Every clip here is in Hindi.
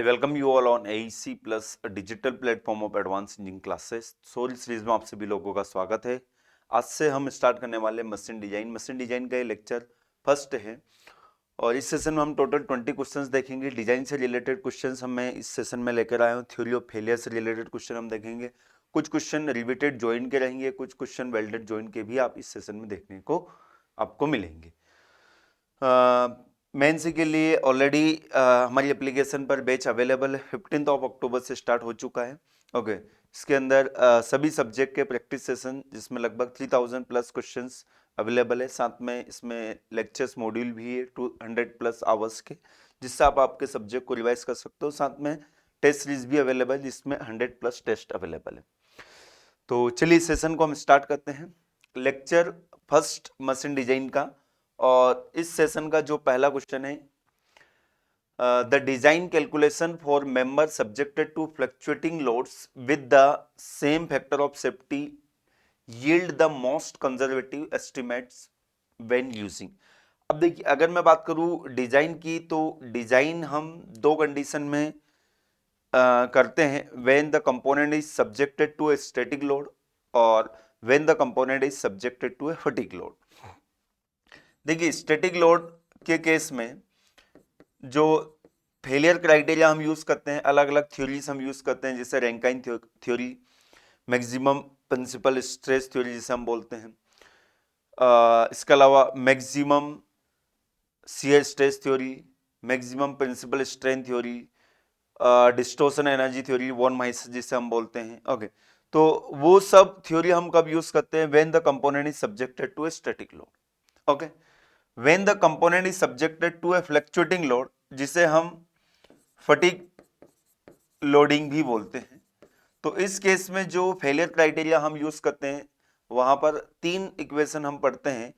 Welcome you all on AEC plus digital platform of advance engineering classes. Soul series में आप सभी लोगों का स्वागत है। आज से हम स्टार्ट करने वाले मशीन डिजाइन का ये लेक्चर फर्स्ट है और इस सेशन में हम टोटल 20 क्वेश्चंस देखेंगे। डिजाइन से रिलेटेड क्वेश्चंस हम मैं इस सेशन में लेकर आया हूँ। थ्योरी ऑफ फेलियर से रिलेटेड क्वेश्चन हम देखेंगे। कुछ क्वेश्चन रिवेटेड जॉइंट के रहेंगे, कुछ क्वेश्चन वेल्डेड जॉइंट के भी आप इस सेशन में देखने को आपको मिलेंगे। मेंस के लिए ऑलरेडी हमारी एप्लीकेशन पर बैच अवेलेबल है। 15 अक्टूबर से स्टार्ट हो चुका है। ओके इसके अंदर सभी सब्जेक्ट के प्रैक्टिस सेशन जिसमें लगभग 3000 प्लस क्वेश्चंस अवेलेबल है। साथ में इसमें लेक्चर्स मॉड्यूल भी है 200 प्लस आवर्स के, जिससे आप आपके सब्जेक्ट को रिवाइज कर सकते हो। साथ में टेस्ट सीरीज भी अवेलेबल है जिसमें 100 प्लस टेस्ट अवेलेबल है। तो चलिए इस सेशन को हम स्टार्ट करते हैं। लेक्चर फर्स्ट मशीन डिजाइन का, और इस सेशन का जो पहला क्वेश्चन है, the design calculation for member subjected to fluctuating loads with the same factor of safety yield the most conservative estimates when using. अब देखिए, अगर मैं बात करूं डिजाइन की, तो डिजाइन हम दो कंडीशन में करते हैं। When the component is subjected to a static load और when the component is subjected to a fatigue load. देखिए, स्टैटिक लोड के केस में जो फेलियर क्राइटेरिया हम यूज करते हैं, अलग अलग थ्योरीज हम यूज करते हैं, जैसे Rankine theory, maximum principal stress theory जिसे हम बोलते हैं। इसके अलावा maximum shear stress theory, maximum principal strain theory, distortion energy theory, von Mises जिसे हम बोलते हैं। ओके तो वो सब थ्योरी हम कब यूज करते हैं? When the component is subjected to a static load. Okay when the component is subjected to a fluctuating load, जिसे हम फटीग लोडिंग भी बोलते हैं। तो इस केस में जो फेलियर क्राइटेरिया हम यूज करते हैं, वहां पर तीन इक्वेशन हम पढ़ते हैं,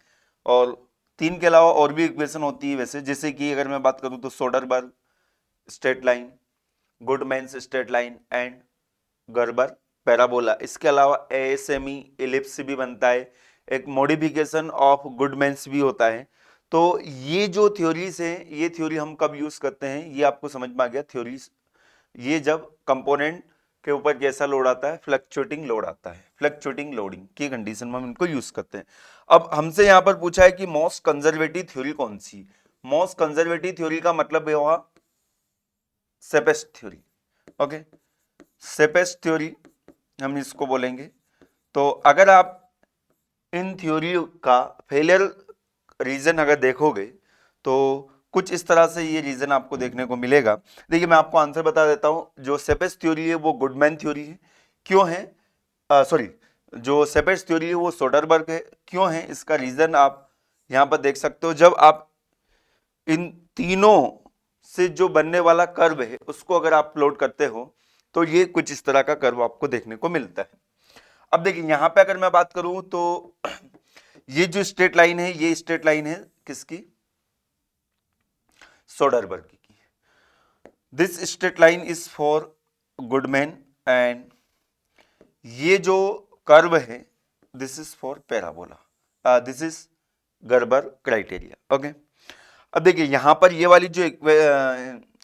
और तीन के अलावा और भी इक्वेशन होती है वैसे, जैसे कि अगर मैं बात करूं तो Soderberg straight line, Goodman's straight line and Gerber parabola. इसके अलावा ASME इलिप्स भी बनता है, एक मॉडिफिकेशन ऑफ गुडमैन्स भी होता है। तो ये जो थ्योरीज है, ये थ्योरी हम कब यूज करते हैं, ये आपको समझ में आ गया। थ्योरीज ये जब कंपोनेंट के ऊपर कैसा लोड आता है, फ्लक्चुएटिंग लोड आता है, फ्लक्चुएटिंग लोडिंग की कंडीशन में हम इनको यूज करते हैं। अब हमसे यहां पर पूछा है कि मोस्ट कंजर्वेटिव थ्योरी कौन सी। मोस्ट कंजर्वेटिव थ्योरी का मतलब ये हुआ सेपेस्ट थ्योरी। ओके सेपेस्ट थ्योरी हम इसको बोलेंगे। तो अगर आप इन थ्योरी का फेलियर रीजन अगर देखोगे, तो कुछ इस तरह से ये रीजन आपको देखने को मिलेगा। देखिए, मैं आपको आंसर बता देता हूं। जो सेपेस्ट थ्योरी है वो गुडमैन थ्योरी है। क्यों है? सॉरी, जो सेपेस्ट थ्योरी है वो सोडरबर्ग है। क्यों है? इसका रीजन आप यहां पर देख सकते हो। जब आप इन तीनों से जो बनने वाला कर्व है उसको अगर आप प्लॉट करते हो, तो ये कुछ इस तरह का कर्व आपको देखने को मिलता है। अब देखिए, यहां पे अगर मैं बात करूं तो ये जो स्ट्रेट लाइन है, ये स्ट्रेट लाइन है किसकी? सोडरबर्ग की। This straight line is for Goodman and ये जो कर्व है this is for parabola, this is Gerber criteria. Okay अब देखिए, यहां पर ये वाली जो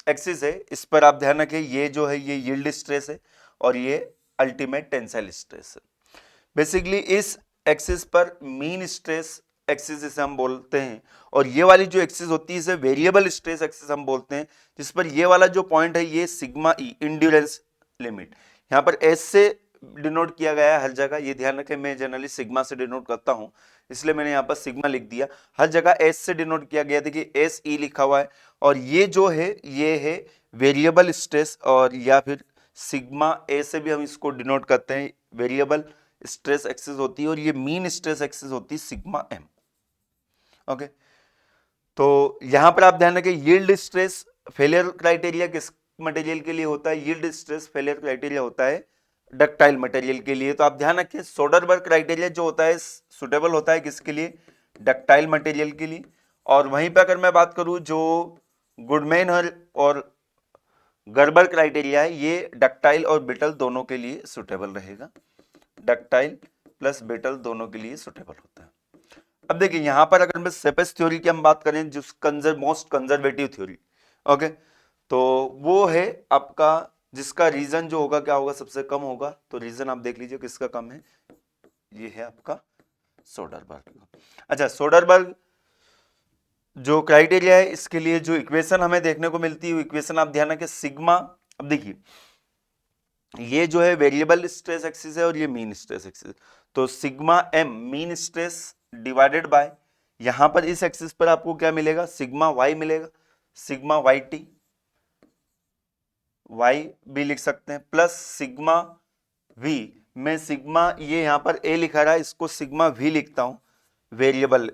एक्सिस है, इस पर आप ध्यान रखें, ये जो है ये यील्ड स्ट्रेस है और ये अल्टीमेट टेंसाइल स्ट्रेस है। बेसिकली इस एक्सिस पर मीन स्ट्रेस एक्सिस जिसे हम बोलते हैं, और ये वाली जो एक्सिस होती है इसे वेरिएबल स्ट्रेस एक्सिस हम बोलते हैं, जिस पर ये वाला जो पॉइंट है ये सिग्मा ई इंड्योरेंस लिमिट, यहाँ पर एस से डिनोट किया गया है हर जगह। ये ध्यान रखें, मैं जनरली सिग्मा से डिनोट करता हूं, इसलिए मैंने यहाँ पर सिग्मा लिख दिया। हर जगह एस से डिनोट किया गया, देखिए एस ई लिखा हुआ है। और ये जो है ये है वेरिएबल स्ट्रेस, और या फिर सिग्मा ए से भी हम इसको डिनोट करते हैं। वेरिएबल स्ट्रेस एक्सिस होती है और ये मीन स्ट्रेस एक्सिस होती है सिग्मा एम। ओके तो यहां पर आप ध्यान रखें, यील्ड स्ट्रेस फेलियर क्राइटेरिया किस मटेरियल के लिए होता है? यील्ड स्ट्रेस फेलियर क्राइटेरिया होता है डक्टाइल मटेरियल के लिए। तो आप ध्यान रखें, सोडरबर्ग क्राइटेरिया जो होता है सुटेबल होता है किसके लिए? डक्टाइल मटेरियल के लिए। और वहीं पर अगर मैं बात करूं, जो गुडमैन और गर्बर क्राइटेरिया है, ये डक्टाइल और ब्रिटल दोनों के लिए सुटेबल रहेगा। डक्टाइल प्लस ब्रिटल दोनों के लिए सुटेबल होता है। अब देखिए, यहां पर अगर मैं सेपेस्ट थ्योरी की हम बात करें, जो मोस्ट कंजर्वेटिव थ्योरी, ओके तो वो है आपका, जिसका रीजन जो होगा क्या होगा, सबसे कम होगा। तो रीजन आप देख लीजिए किसका कम है, ये है आपका सोडरबर्ग। अच्छा, सोडरबर्ग जो क्राइटेरिया है, इसके लिए जो इक्वेशन हमें देखने को मिलती है, इक्वेशन आप ध्यान रखें, सिग्मा, अब देखिए ये जो है वेरिएबल स्ट्रेस एक्सिस है और ये मीन स्ट्रेस एक्सिस, तो sigma M mean stress divided by, यहां पर इस एक्सिस पर आपको क्या मिलेगा, सिग्मा वाई मिलेगा, सिग्मा वाई टी, वाई भी लिख सकते हैं, प्लस सिग्मा वी, मैं सिग्मा, ये यहां पर ए लिखा रहा है, इसको सिग्मा वी लिखता हूं, variable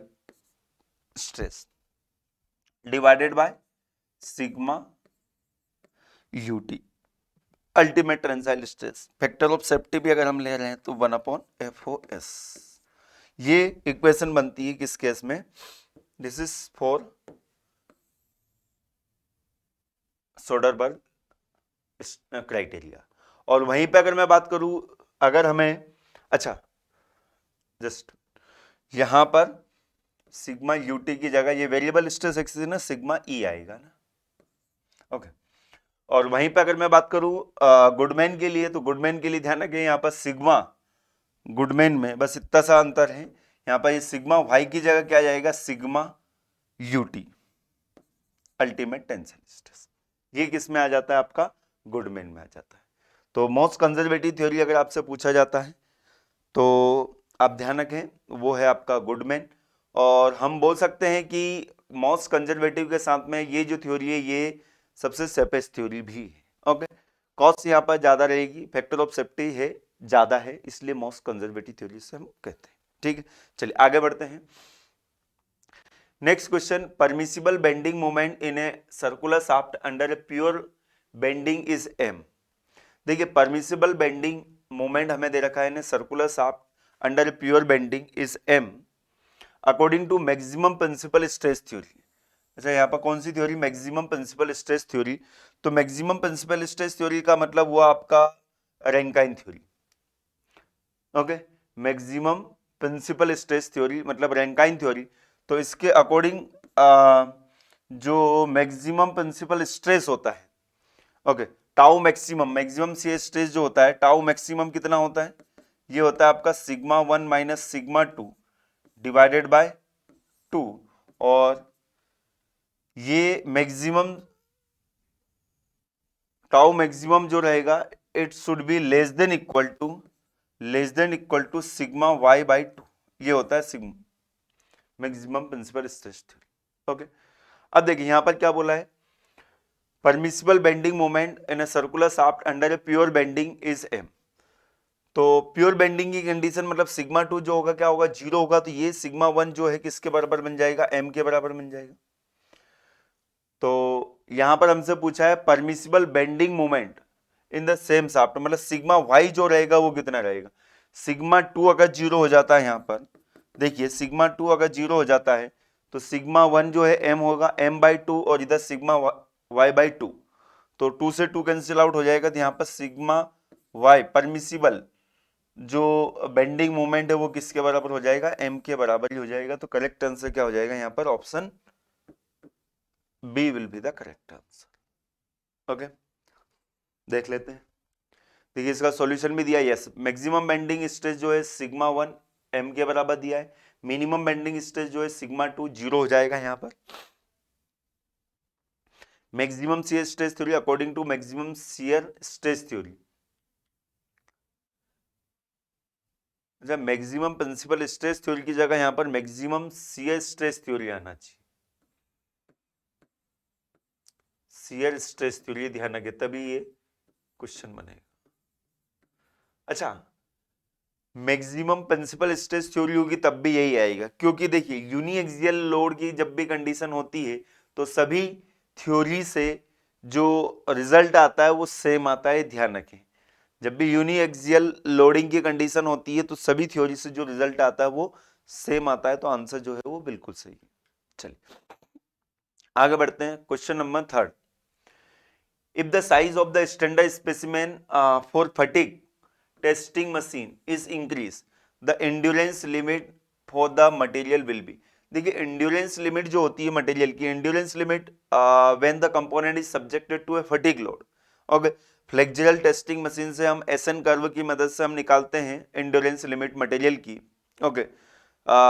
stress divided by sigma UT, ultimate tensile stress. Factor of safety भी अगर हम ले रहे हैं तो 1/FOS। ये इक्वेशन बनती है किस केस में, this is for Soderbergh criteria. और वहीं पे अगर मैं बात करूं, अगर हमें, अच्छा जस्ट यहां पर सिग्मा यूटी की जगह ये वेरिएबल स्ट्रेस एक्सिस है ना, सिग्मा ई आएगा ना, ओके। और वहीं पे अगर मैं बात करूं गुडमैन के लिए, तो गुडमैन के लिए ध्यान रखें, यहाँ पर सिग्मा गुडमैन में बस इतना सा अंतर है, यहाँ पर ये सिग्मा वाई की जगह क्या जाएगा, sigma UT, ultimate tensile stress. ये किस में आ जाता है, आपका गुडमैन में आ जाता है। तो मोस्ट कंजर्वेटिव थ्योरी अगर आपसे पूछा जाता है तो आप ध्यान रखें, वो है आपका गुडमैन। और हम बोल सकते हैं कि मोस्ट कंजर्वेटिव के साथ में ये जो थ्योरी है, ये सबसे सेफेस्ट थ्योरी भी है, ओके। कॉस्ट यहाँ पर ज्यादा रहेगी, फैक्टर ऑफ सेफ्टी है ज्यादा है, इसलिए मोस्ट कंजर्वेटिव थ्योरी से हम कहते हैं, ठीक है। चलिए आगे बढ़ते हैं। Next question, permissible bending moment in a circular shaft under a pure bending is M. देखिए परमिसिबल बेंडिंग मोमेंट हमें दे रखा है ना, circular shaft under a pure bending is M according to maximum principal stress theory. अच्छा, यहाँ पर कौन सी theory, maximum principal stress theory. तो मैक्सिमम प्रिंसिपल स्ट्रेस थ्योरी का मतलब हुआ आपका Rankine theory, okay. Maximum principal stress theory मतलब रैंकाइन थ्योरी। तो इसके अकॉर्डिंग जो मैक्सिमम प्रिंसिपल स्ट्रेस होता है, okay, tau maximum, maximum shear stress जो होता है, टाउ मैक्सिमम कितना होता है, ये होता है आपका sigma 1 minus sigma 2 divided by 2। और ये मैक्सिमम टाउ मैक्सिमम जो रहेगा, it should be less than equal to sigma Y by 2, ये होता है sigma maximum principal stress theory, okay. अब देखिए यहां पर क्या बोला है, permissible bending moment in a circular shaft under a pure bending is M. तो प्योर बेंडिंग की कंडीशन मतलब सिग्मा 2 जो होगा क्या होगा, 0 होगा, तो ये सिग्मा 1 जो है किसके बराबर बन जाएगा, एम के बराबर बन जाएगा। तो यहां पर हमसे पूछा है permissible bending moment in the same shaft, मतलब सिग्मा वाई जो रहेगा वो कितना रहेगा। सिग्मा 2 अगर 0 हो जाता है, यहां पर देखिए सिग्मा 2 अगर 0 हो जाता है तो सिग्मा 1 जो है एम होगा, एम बाई 2, और इधर सिग्मा वाई बाई 2, तो 2 से 2 कैंसिल आउट हो जाएगा, तो यहां पर सिग्मा वाई परमिसिबल जो बेंडिंग मोमेंट है वो किसके बराबर हो जाएगा, एम के बराबर ही हो जाएगा। तो करेक्ट आंसर क्या हो जाएगा यहाँ पर, option B will be the correct answer, okay. देख लेते हैं, देखिए इसका सॉल्यूशन भी दिया, यस मैक्सिमम बेंडिंग स्ट्रेस जो है सिग्मा 1 एम के बराबर दिया है, मिनिमम बेंडिंग स्ट्रेस जो है सिग्मा 2 0 हो जाएगा यहाँ पर। Maximum shear stress theory according to maximum shear stress theory, अच्छा मैक्सिमम प्रिंसिपल स्ट्रेस थ्योरी की जगह यहां पर मैक्सिमम शियर स्ट्रेस थ्योरी आना चाहिए, शियर स्ट्रेस थ्योरी ध्यान रखें, तभी ये क्वेश्चन बनेगा। अच्छा, मैक्सिमम प्रिंसिपल स्ट्रेस थ्योरी होगी तब भी यही आएगा, क्योंकि देखिए यूनिएक्सियल लोड की जब भी कंडीशन होती है तो सभी थ्योरी से जो रिजल्ट आता है वो सेम आता है, ध्यान रखें। जब भी यूनिएक्सियल लोडिंग की कंडीशन होती है तो सभी थ्योरी से जो रिजल्ट आता है वो सेम आता है, तो आंसर जो है वो बिल्कुल सही है। चलिए आगे बढ़ते हैं, question number 3। If the size of the standard specimen for fatigue testing machine is increase, the endurance limit for the material will be. देखिए एंड्योरेंस लिमिट जो होती है मटेरियल की, endurance limit when the component is subjected to a fatigue load. Okay, flexural testing machine से हम एसएन कर्व की मदद से हम निकालते हैं एंड्योरेंस लिमिट मटेरियल की। ओके,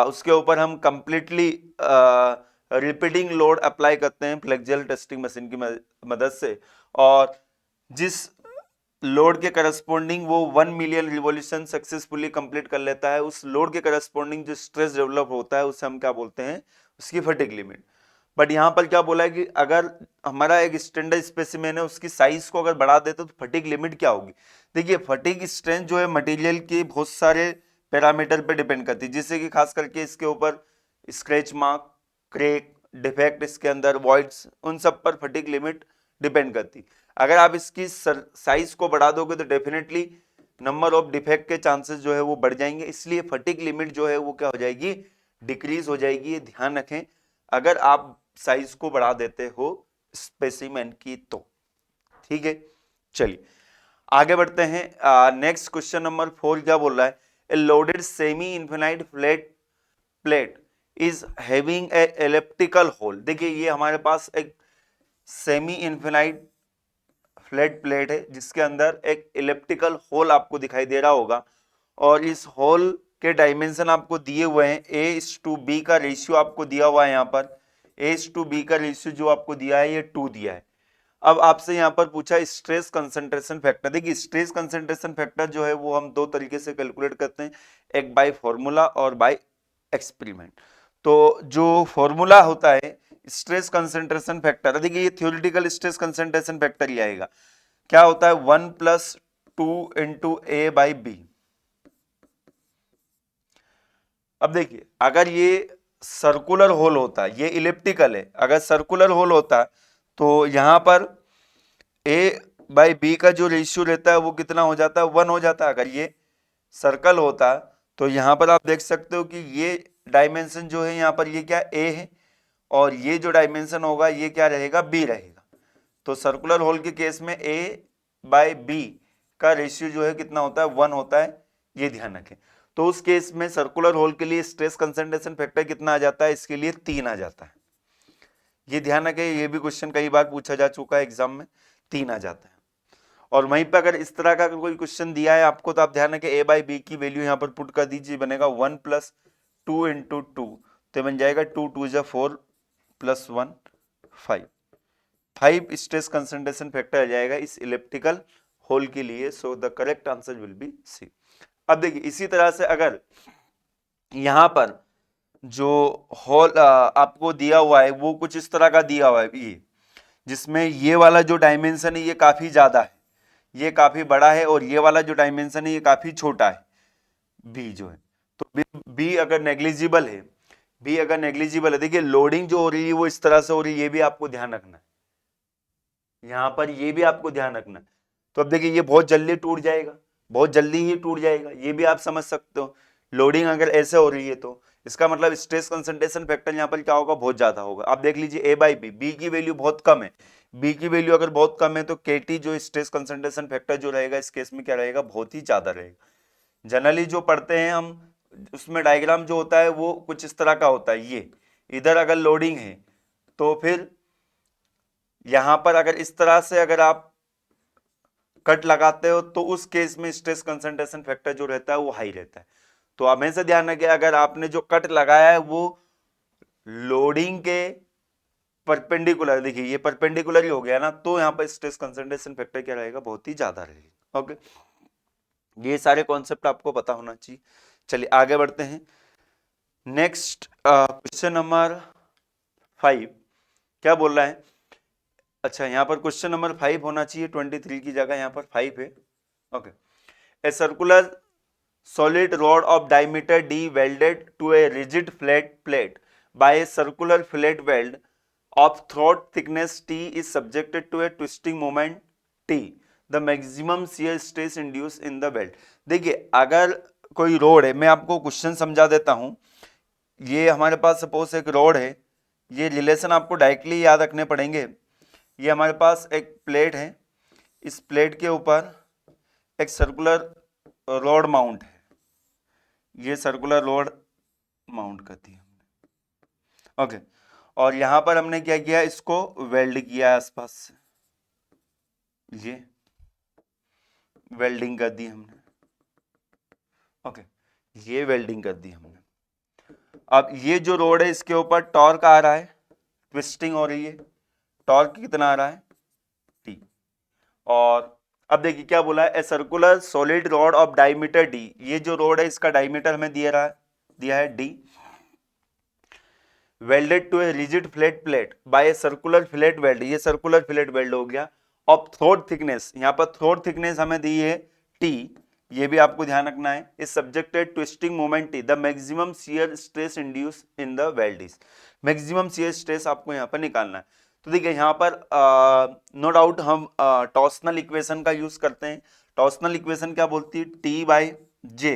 उसके ऊपर हम कंप्लीटली रिपीटिंग लोड अप्लाई करते हैं फ्लेक्सुरल टेस्टिंग मशीन की मदद से, और जिस लोड के करस्पॉन्डिंग वो 1 मिलियन रिवॉल्यूशन सक्सेसफुली कंप्लीट कर लेता है, उस लोड के करस्पॉन्डिंग जो स्ट्रेस डेवलप होता है उसे हम क्या बोलते हैं, उसकी फटीग लिमिट। बट यहाँ पर क्या बोला है कि अगर हमारा एक स्टैंडर्ड स्पेसिमेन है उसकी साइज को अगर बढ़ा देते तो फटीग लिमिट क्या होगी। देखिए फटीग स्ट्रेंथ जो है मटेरियल के बहुत सारे पैरामीटर पे डिपेंड करती है, जिससे कि खास करके इसके ऊपर स्क्रैच मार्क, क्रैक, डिफेक्ट इसके अंदर, वॉइड्स, उन सब पर फटीग लिमिट डिपेंड करती। अगर आप इसकी साइज को बढ़ा दोगे तो डेफिनेटली नंबर ऑफ डिफेक्ट के चांसेस जो है वो बढ़ जाएंगे, इसलिए फटीग लिमिट जो है वो क्या हो जाएगी, डिक्रीज हो जाएगी। ये ध्यान रखें अगर आप साइज को बढ़ा देते हो स्पेसिमेन की तो। ठीक है, चलिए आगे बढ़ते हैं। नेक्स्ट क्वेश्चन नंबर 4 क्या बोल रहा है, a loaded semi infinite flat plate is having a elliptical hole. देखिए ये हमारे पास एक सेमी इनफिनाइट फ्लैट प्लेट है जिसके अंदर एक इलिप्टिकल होल आपको दिखाई दे रहा होगा, और इस होल के डायमेंशन आपको दिए हुए हैं, A:B का रेशियो आपको दिया हुआ है, यहाँ पर A:B का रेशियो जो आपको दिया है ये 2 दिया है। अब आपसे यहाँ पर पूछा स्ट्रेस कंसंट्रेशन फैक्टर। देखिए स्ट्रेस कंसंट्रेशन फैक्टर जो है वो हम दो तरीके से कैलकुलेट करते हैं, एक बाय फॉर्मूला और बाय एक्सपेरिमेंट। तो जो फॉर्मूला होता है स्ट्रेस कंसंट्रेशन फैक्टर, देखिए ये थ्योरेटिकल स्ट्रेस कंसंट्रेशन फैक्टर ही आएगा, क्या होता है 1+2 इंटू A/B। अब देखिए अगर ये सर्कुलर होल होता है, ये इलिप्टिकल है, अगर सर्कुलर होल होता तो यहां पर A/B का जो रेशियो रहता है वो कितना हो जाता है, 1 हो जाता है। अगर ये सर्कल होता तो यहां पर आप देख सकते हो कि ये डायमेंशन जो है यहाँ पर ये क्या A है, और ये जो डायमेंशन होगा ये क्या रहेगा, B रहेगा। तो सर्कुलर होल के केस में A/B का रेशियो जो है कितना होता है, 1 होता है, ये ध्यान रखें। तो उस केस में सर्कुलर होल के लिए स्ट्रेस कंसंट्रेशन फैक्टर कितना आ जाता है, इसके लिए 3 आ जाता है। ये ध्यान रखें, ये भी क्वेश्चन कई बार पूछा जा चुका है एग्जाम में, 3 आ जाता है। और वहीं पर अगर इस तरह का कोई क्वेश्चन दिया है आपको तो आप ध्यान रखें A/B की वैल्यू यहाँ पर पुट कर दीजिए, बनेगा 1+2 इंटू 2, तो बन जाएगा 2 2 जा 4 + 1 5 स्ट्रेस कंसंट्रेशन फैक्टर आ जाएगा इस इलिप्टिकल होल के लिए। So the correct answer will be C. अब देखिए इसी तरह से अगर यहां पर जो होल आपको दिया हुआ है वो कुछ इस तरह का दिया हुआ है, ये जिसमें ये वाला जो डायमेंशन है ये काफी ज्यादा है, ये काफी बड़ा है, और ये वाला जो डायमेंशन है ये काफी छोटा है, बी जो है, तो बी अगर नेग्लिजिबल है, बी अगर नेग्लिजिबल है, देखिए लोडिंग जो हो रही है वो इस तरह से हो रही है, ये भी आपको ध्यान रखना है, यहां पर ये भी आपको ध्यान रखना है। तो अब देखिए ये बहुत जल्दी टूट जाएगा, बहुत जल्दी ही टूट जाएगा, ये भी आप समझ सकते हो। लोडिंग अगर ऐसे हो रही है तो इसका मतलब स्ट्रेस कंसंट्रेशन फैक्टर यहाँ पर क्या होगा, बहुत ज्यादा होगा। आप देख लीजिए A/B, बी की वैल्यू बहुत कम है, बी की वैल्यू अगर बहुत कम है तो KT जो स्ट्रेस कंसंट्रेशन फैक्टर जो रहेगा इस केस में क्या रहेगा, बहुत ही ज्यादा रहेगा। जनरली जो पढ़ते हैं हम उसमें डायग्राम जो होता है वो कुछ इस तरह का होता है, ये इधर अगर लोडिंग है तो फिर यहां पर अगर इस तरह से अगर आप कट लगाते हो तो उस केस में स्ट्रेस कंसंट्रेशन फैक्टर जो रहता है वो हाई रहता है। तो हमेशा ध्यान रखिए अगर आपने जो कट लगाया है वो लोडिंग के परपेंडिकुलर, देखिए ये परपेंडिकुलर ही हो गया ना, तो यहाँ पर स्ट्रेस कंसंट्रेशन फैक्टर क्या रहेगा, बहुत ही ज्यादा रहेगा। ओके, ये सारे कॉन्सेप्ट आपको पता होना चाहिए। चलिए आगे बढ़ते हैं। नेक्स्ट क्वेश्चन नंबर 5 क्या बोल रहा है, अच्छा यहाँ पर क्वेश्चन नंबर 5 होना चाहिए, 23 की जगह यहाँ पर 5 है। Okay, a circular solid rod of diameter D welded to a rigid flat plate by a circular flat weld of throat thickness T is subjected to a twisting moment T. The maximum shear stress induced in the weld. देखिए अगर कोई रोड है, मैं आपको क्वेश्चन समझा देता हूं, ये हमारे पास सपोज एक रोड है, ये रिलेशन आपको डायरेक्टली याद रखने पड़ेंगे। ये हमारे पास एक प्लेट है, इस प्लेट के ऊपर एक सर्कुलर रोड माउंट है, ये सर्कुलर रोड माउंट करती है, ओके, और यहां पर हमने क्या किया, इसको वेल्ड किया है आसपास से, ये वेल्डिंग कर दी हमने। ओके, ये वेल्डिंग कर दी हमने। अब ये जो रोड है इसके ऊपर टॉर्क आ रहा है, ट्विस्टिंग हो रही है, टॉर्क कितना आ रहा है, टी। और अब देखिए क्या बोला है, a circular solid rod of diameter D, ये जो रोड है इसका डायमीटर हमें दिया है D, welded to a rigid flat plate by a circular fillet weld, ये सर्कुलर फिलेट वेल्ड हो गया। ऑफ थ्रोट थिकनेस, यहां पर थ्रोट थिकनेस हमें दी है टी, ये भी आपको ध्यान रखना है। Is subjected twisting moment T, the maximum shear stress induce in the weld is, maximum shear stress आपको यहाँ पर निकालना है। तो देखिए यहाँ पर नो डाउट हम टॉर्सनल इक्वेशन का यूज करते हैं। टॉर्सनल इक्वेशन क्या बोलती है, T by J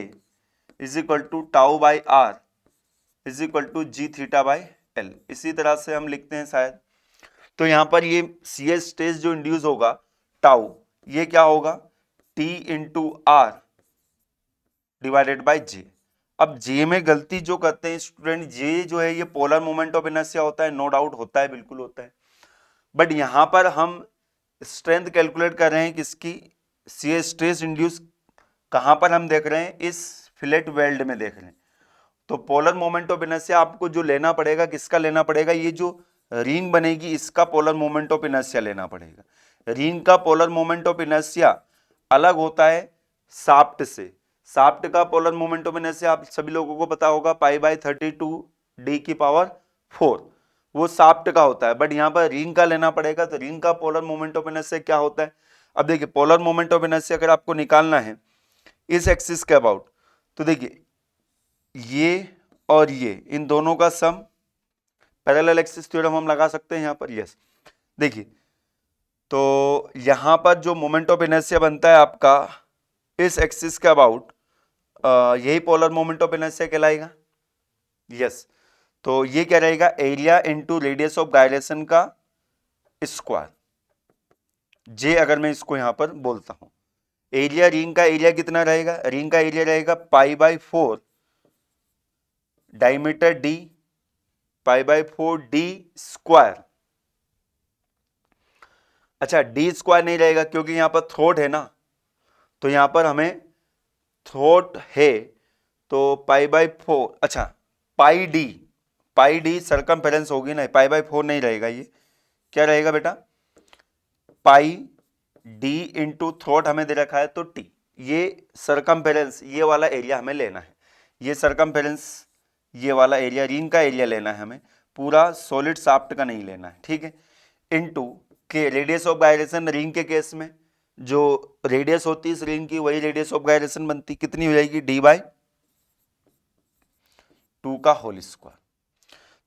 is equal to tau by R is equal to G theta by L, इसी तरह से हम लिखते हैं शायद। तो यहां पर ये सी स्ट्रेस जो इंड्यूस होगा टाउ, ये क्या होगा, T into R divided by J. अब जे में गलती जो करते हैं स्टूडेंट, जे जो है ये पोलर मोमेंट ऑफ इनर्शिया होता है, नो डाउट होता है, बिल्कुल होता है, बट यहां पर हम स्ट्रेंथ कैलकुलेट कर रहे हैं किसकी, सी स्ट्रेस इंड्यूस कहां पर हम देख रहे हैं, इस फिलेट वेल्ड में देख रहे हैं। तो पोलर मोमेंट ऑफ इनर्शिया आपको जो लेना पड़ेगा, किसका लेना पड़ेगा, ये जो रिंग बनेगी इसका पोलर मोमेंट ऑफ इनर्शिया लेना पड़ेगा। रिंग का पोलर मोमेंट ऑफ इनर्शिया अलग होता है शाफ्ट से। शाफ्ट का पोलर मोमेंट ऑफ इनर्शिया आप सभी लोगों को पता होगा, पाई बाई 32 डी की पावर 4, वो शाफ्ट का होता है, बट यहाँ पर रिंग का लेना पड़ेगा। तो रिंग का पोलर मोमेंट ऑफ इनर्शिया क्या होता है, अब देखिए पोलर मोमेंट ऑफ इनर्शिया अगर आपको निकालना है इस एक्सिस के अबाउट, तो देखिए ये और ये इन दोनों का सम, पैरेलल एक्सिस थ्योरम हम लगा सकते हैं यहां पर, यस। देखिए तो यहां पर जो मोमेंट ऑफ इनर्शिया बनता है आपका इस एक्सिस के अबाउट, यही पोलर मोमेंट ऑफ इनर्शिया कहलाएगा, यस। तो ये क्या रहेगा, area into radius of gyration का स्क्वायर, जे अगर मैं इसको यहां पर बोलता हूं। एरिया, रिंग का एरिया कितना रहेगा, रिंग का एरिया रहेगा pi by 4 diameter D, pi by 4 D square. अच्छा डी स्क्वायर नहीं रहेगा क्योंकि यहां पर थ्रोट है ना, तो यहां पर हमें थ्रोट है तो पाई बाई 4, अच्छा पाई डी सरकमफेरेंस होगी ना, पाई बाई 4 नहीं रहेगा, ये क्या रहेगा बेटा, पाई डी इंटू थ्रोट हमें दे रखा है तो टी, ये सरकमफेरेंस, ये वाला एरिया हमें लेना है, ये सरकमफेरेंस, ये वाला एरिया रिंग का एरिया लेना है हमें, पूरा सॉलिड शाफ्ट का नहीं लेना है, ठीक है। इनटू के रेडियस ऑफ गायरेशन, रिंग के केस में जो रेडियस होती है इस रिंग की वही रेडियस ऑफ गायरेशन बनती, कितनी हो जाएगी, डी बाई 2 का होल स्क्वायर।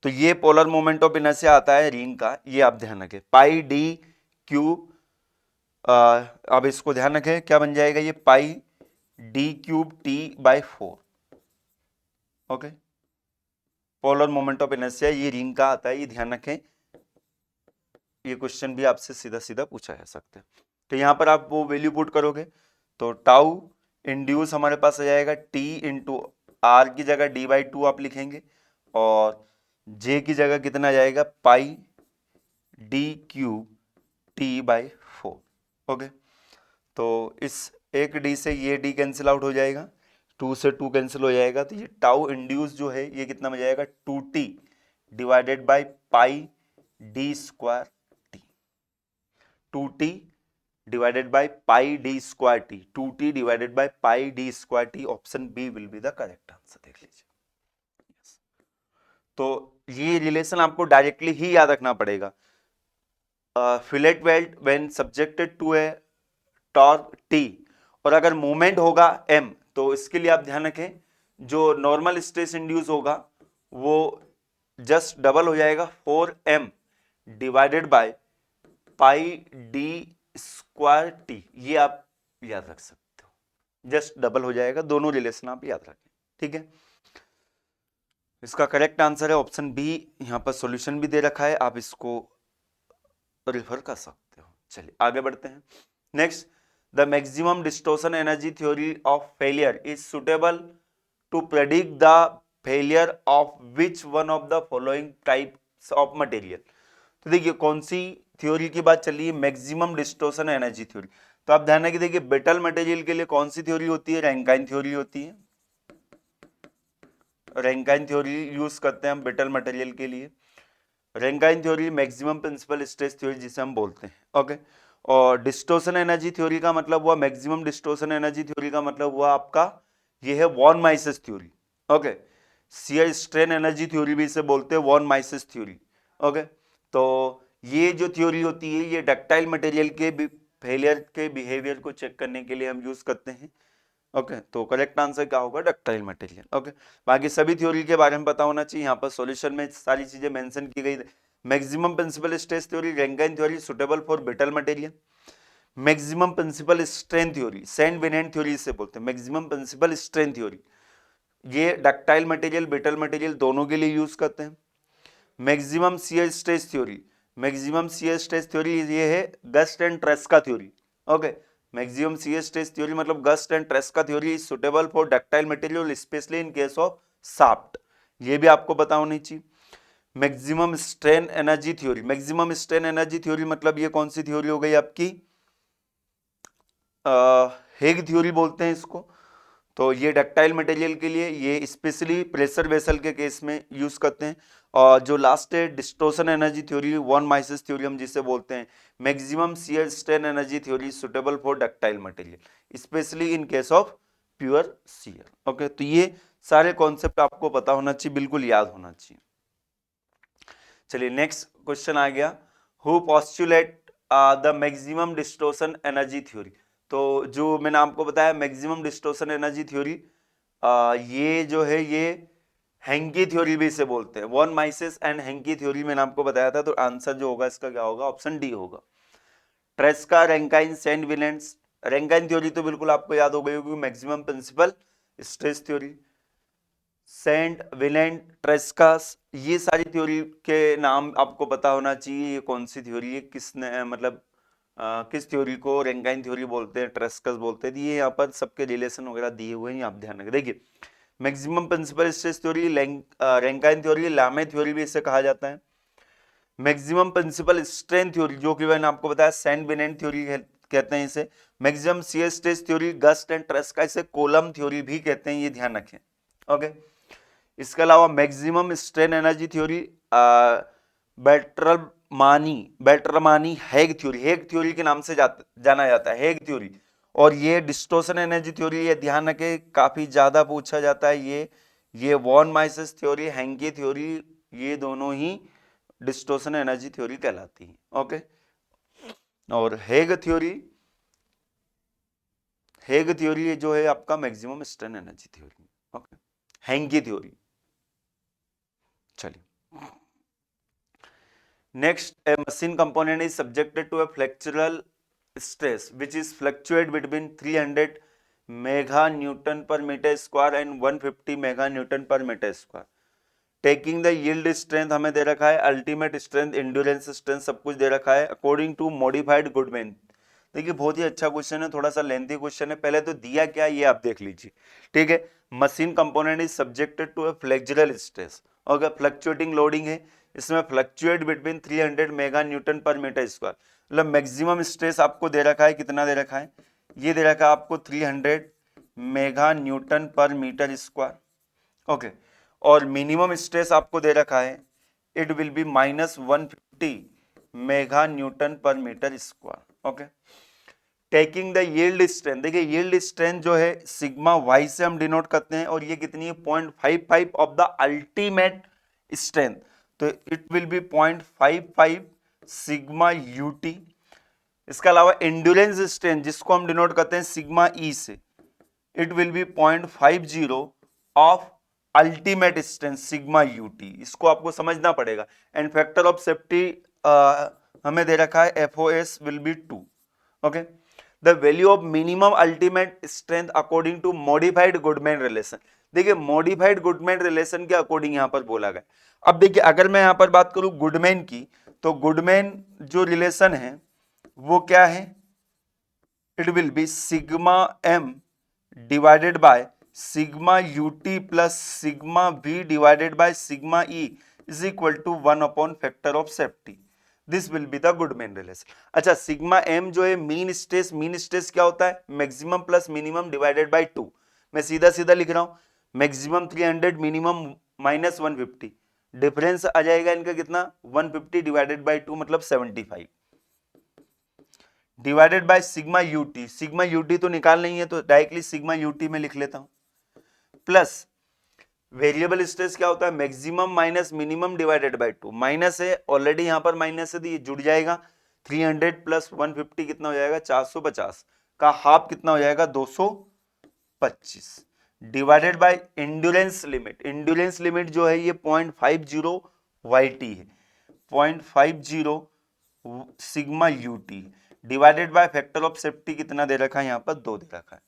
तो ये पोलर मोमेंट ऑफ इनर्शिया आता है रिंग का, ये आप ध्यान रखें, पाई डी क्यूब, अब इसको ध्यान रखें क्या बन जाएगा, ये pi D cube T by 4, okay. Polar moment of inertia ये रिंग का आता है, ये ध्यान रखें, ये क्वेश्चन भी आपसे सीधा सीधा पूछा जा सकता है। तो यहां पर आप वो वैल्यू पुट करोगे तो टाउ इंड्यूस हमारे पास आ जाएगा टी इंटू आर की जगह डी बाई 2 आप लिखेंगे, और जे की जगह कितना आ जाएगा, pi D cube T by 4, okay. तो इस एक डी से ये डी कैंसिल आउट हो जाएगा, 2 से 2 कैंसिल हो जाएगा, तो ये टाउ इंड्यूस जो है ये कितना हो जाएगा, 2t divided by pi D square T, 2t divided by pi D square T, 2t divided by pi D square T, option B will be the correct answer, देख लीजिए। तो ये रिलेशन आपको डायरेक्टली ही याद रखना पड़ेगा, fillet weld when subjected to a torque T, और अगर मूवमेंट होगा m, तो इसके लिए आप ध्यान रखें जो नॉर्मल स्ट्रेस इंड्यूस होगा वो जस्ट डबल हो जाएगा 4m divided by pi D square T, ये आप याद रख सकते हो, जस्ट डबल हो जाएगा, दोनों रिलेशन आप याद रखें, ठीक है। इसका करेक्ट आंसर है ऑप्शन बी, यहां पर सॉल्यूशन भी दे रखा है, आप इसको रिफर कर सकते हो। चलिए आगे बढ़ते हैं। Next, the maximum distortion energy theory of failure is suitable to predict the failure of which one of the following types of material. तो देखिए कौन सी थ्योरी की बात चल रही है, मैक्सिमम डिस्टॉर्शन एनर्जी थ्योरी। तो आप ध्यान रखिए, देखिए ब्रिटल मटेरियल के लिए कौन सी थ्योरी होती है, रैंकाइन थ्योरी होती है। रैंकाइन थ्योरी यूज करते हैं हम ब्रिटल मटेरियल के लिए। Rankine theory maximum principal stress theory जिसे हम बोलते हैं, ओके। और डिस्टॉर्शन एनर्जी थ्योरी का मतलब हुआ, मैक्सिमम डिस्टॉर्शन एनर्जी थ्योरी का मतलब हुआ आपका ये है von Mises theory, okay. Shear strain energy theory भी इसे बोलते हैं, वॉन माइसेस थ्योरी, ओके। तो ये जो थ्योरी होती है ये डक्टाइल मटेरियल के फेलियर के बिहेवियर को चेक करने के लिए हम यूज करते हैं, ओके। तो करेक्ट आंसर क्या होगा, डक्टाइल मटेरियल, ओके। बाकी सभी थ्योरी के बारे में पता होना चाहिए, यहाँ पर सॉल्यूशन में सारी चीजें मेंशन की गई। Maximum principal stress theory, Rankine theory suitable for brittle material. Maximum principal strain theory, Saint Venant theory से बोलते हैं, मैक्सिमम प्रिंसिपल स्ट्रेन थ्योरी, ये डक्टाइल मटेरियल ब्रिटल मटेरियल दोनों के लिए यूज करते हैं। Maximum shear stress theory, maximum shear stress theory ये है Guest and Tresca theory, okay. Maximum shear stress theory मतलब Guest and Tresca theory is suitable for ductile material specially in case of shaft, ये भी आपको पता होनी चाहिए। Maximum strain energy theory, maximum strain energy theory मतलब ये कौन सी थ्योरी हो गई आपकी, हेग थ्योरी बोलते हैं इसको। तो ये डक्टाइल मटेरियल के लिए ये स्पेशली प्रेशर वेसल के केस में यूज करते हैं। और जो लास्ट है distortion energy theory, von Mises theory हम जिसे बोलते हैं, maximum shear strain energy theory suitable for ductile material specially in case of pure shear, okay. तो ये सारे कॉन्सेप्ट आपको पता होना चाहिए, बिल्कुल याद होना चाहिए। चलिए नेक्स्ट क्वेश्चन आ गया, who postulate the maximum distortion energy theory. तो जो मैंने आपको बताया मैक्सिमम डिस्टॉर्शन एनर्जी थ्योरी, ये जो है ये हेंकी थ्योरी भी इसे बोलते हैं, वॉन माइसेस एंड हेंकी थ्योरी मैंने आपको बताया था। तो आंसर जो होगा इसका क्या होगा, ऑप्शन डी होगा। Tresca, Rankine, Saint Venant's, Rankine theory तो बिल्कुल आपको याद हो गई होगी, maximum principal stress theory. Saint Venant, Tresca's, ये सारी थ्योरी के नाम आपको पता होना चाहिए, ये कौन सी थ्योरी है, किसने मतलब किस थ्योरी को रैंकाइन थ्योरी बोलते हैं, ट्रेस्कास बोलते हैं। ये यहाँ पर सबके रिलेशन वगैरह दिए हुए हैं, आप ध्यान रखें। देखिए maximum principal stress theory, Rankine theory, Lame theory भी इसे कहा जाता है। मैक्सिमम प्रिंसिपल स्ट्रेन थ्योरी जो कि मैंने आपको बताया सैंड विलेंट थ्योरी कहते हैं इसे। Maximum shear stress theory, Guest and Tresca, इसे कोलम थ्योरी भी कहते हैं, ये ध्यान रखें, ओके। इसके अलावा maximum strain energy theory, Beltrami Haigh theory, Haigh theory के नाम से जाना जाता है, हेग थ्योरी। और ये डिस्टॉर्शन एनर्जी थ्योरी, ये ध्यान रखें काफी ज्यादा पूछा जाता है। ये von Mises theory, hanky theory, ये दोनों ही डिस्टॉर्शन एनर्जी थ्योरी कहलाती है, ओके। और हेग थ्योरी जो है आपका maximum strain energy theory, okay. Hanky theory. चलिए next, a machine component is subjected to a flexural stress which is fluctuate between 300 mega newton per meter square and 150 mega newton per meter square. Taking the yield strength हमें दे रखा है, अल्टीमेट स्ट्रेंथ, इंड्योरेंस स्ट्रेंथ सब कुछ दे रखा है अकॉर्डिंग टू मॉडिफाइड गुडमैन। देखिए बहुत ही अच्छा क्वेश्चन है, थोड़ा सा लेंथी क्वेश्चन है। पहले तो दिया क्या ये आप देख लीजिए, ठीक है। Machine component is subjected to a flexural stress, और फ्लक्चुएटिंग लोडिंग है, इसमें fluctuate between 300 mega newton per metre square. मतलब मैक्सिमम स्ट्रेस आपको दे रखा है, कितना दे रखा है, ये दे रखा है आपको 300 mega newton per metre square, okay. और मिनिमम स्ट्रेस आपको दे रखा है, it will be -150 mega newton per metre square, okay. Taking the yield strength, देखिए यील्ड स्ट्रेंथ जो है सिग्मा वाई से हम डिनोट करते हैं, और ये कितनी है 0.55 ऑफ द अल्टीमेट स्ट्रेंथ। तो it will B 0.55 sigma UT. इसके अलावा एंड्योरेंस स्ट्रेंथ जिसको हम डिनोट करते हैं सिग्मा ई से, it will B 0.50 of ultimate strength sigma UT. इसको आपको समझना पड़ेगा। एंड फैक्टर ऑफ सेफ्टी हमें दे रखा है FOS will be 2, okay. The value of minimum ultimate strength according to modified Goodman relation, देखिए मॉडिफाइड गुडमैन रिलेशन के अकॉर्डिंग यहां पर बोला गया। अब देखिए अगर मैं यहां पर बात करूं गुडमैन की, तो गुडमैन जो रिलेशन है वो क्या है, it will be sigma M divided by sigma UT plus sigma V divided by sigma E is equal to 1 upon factor of safety, this will be the Goodman relation. अच्छा, सिग्मा एम जो है मीन स्ट्रेस क्या होता है, maximum plus minimum divided by 2। मैं सीधा सीधा लिख रहा हूं, मैक्सिमम 300 मिनिमम माइनस 150, डिफरेंस आ जाएगा इनका कितना 150 डिवाइडेड बाय 2 मतलब 75 divided by sigma UT. Sigma UT तो निकाल नहीं है तो डायरेक्टली सिग्मा यूटी में लिख लेता हूं, प्लस वेरिएबल स्ट्रेस क्या होता है, maximum minus minimum divided by 2। Minus है ऑलरेडी, यहां पर माइनस है तो ये जुड़ जाएगा, 300 प्लस 150 कितना हो जाएगा 450 का हाफ कितना हो जाएगा 225 divided by endurance limit. Endurance limit जो है ये 0.50 YT है, 0.50 sigma UT divided by factor of safety कितना दे रखा है, यहां पर 2 दे रखा है।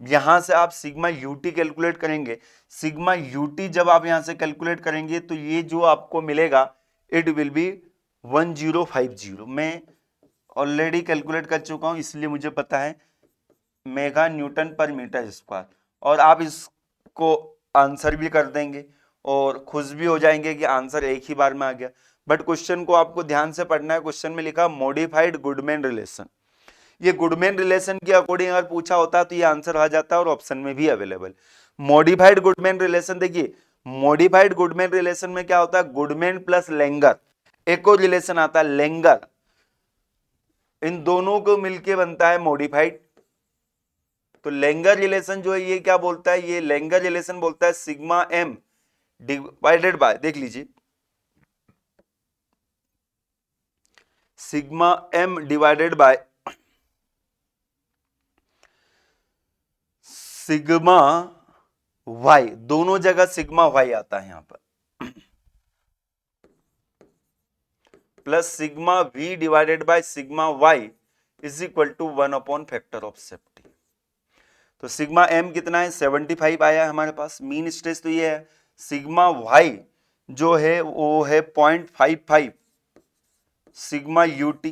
यहां से आप सिग्मा यूटी कैलकुलेट करेंगे, सिग्मा यूटी जब आप यहां से कैलकुलेट करेंगे तो ये जो आपको मिलेगा इट विल बी 1050। मैं ऑलरेडी कैलकुलेट कर चुका हूं इसलिए मुझे पता है, mega newton per metre square. और आप इसको आंसर भी कर देंगे और खुश भी हो जाएंगे कि आंसर एक ही बार में आ गया। बट क्वेश्चन को आपको ध्यान से पढ़ना है, क्वेश्चन में लिखा मॉडिफाइड गुडमैन रिलेशन। ये गुडमैन रिलेशन के अकॉर्डिंग अगर पूछा होता तो ये आंसर आ जाता है और ऑप्शन में भी अवेलेबल। मॉडिफाइड गुडमैन रिलेशन, देखिए मॉडिफाइड गुडमैन रिलेशन में क्या होता है, गुडमैन प्लस लेंगर, एक और रिलेशन आता है लेंगर, इन दोनों को मिलके बनता है मॉडिफाइड। तो लेंगर रिलेशन जो है ये क्या बोलता है, ये लेंगर रिलेशन बोलता है सिग्मा एम डिवाइडेड बाय, देख लीजिए sigma M divided by sigma Y, दोनों जगह सिग्मा वाई आता है यहां पर, plus sigma V divided by sigma Y is equal to 1 upon factor of safety. तो सिग्मा एम कितना है 75 आया है हमारे पास, मीन स्ट्रेस तो ये है, सिग्मा वाई जो है वो है 0.55 sigma UT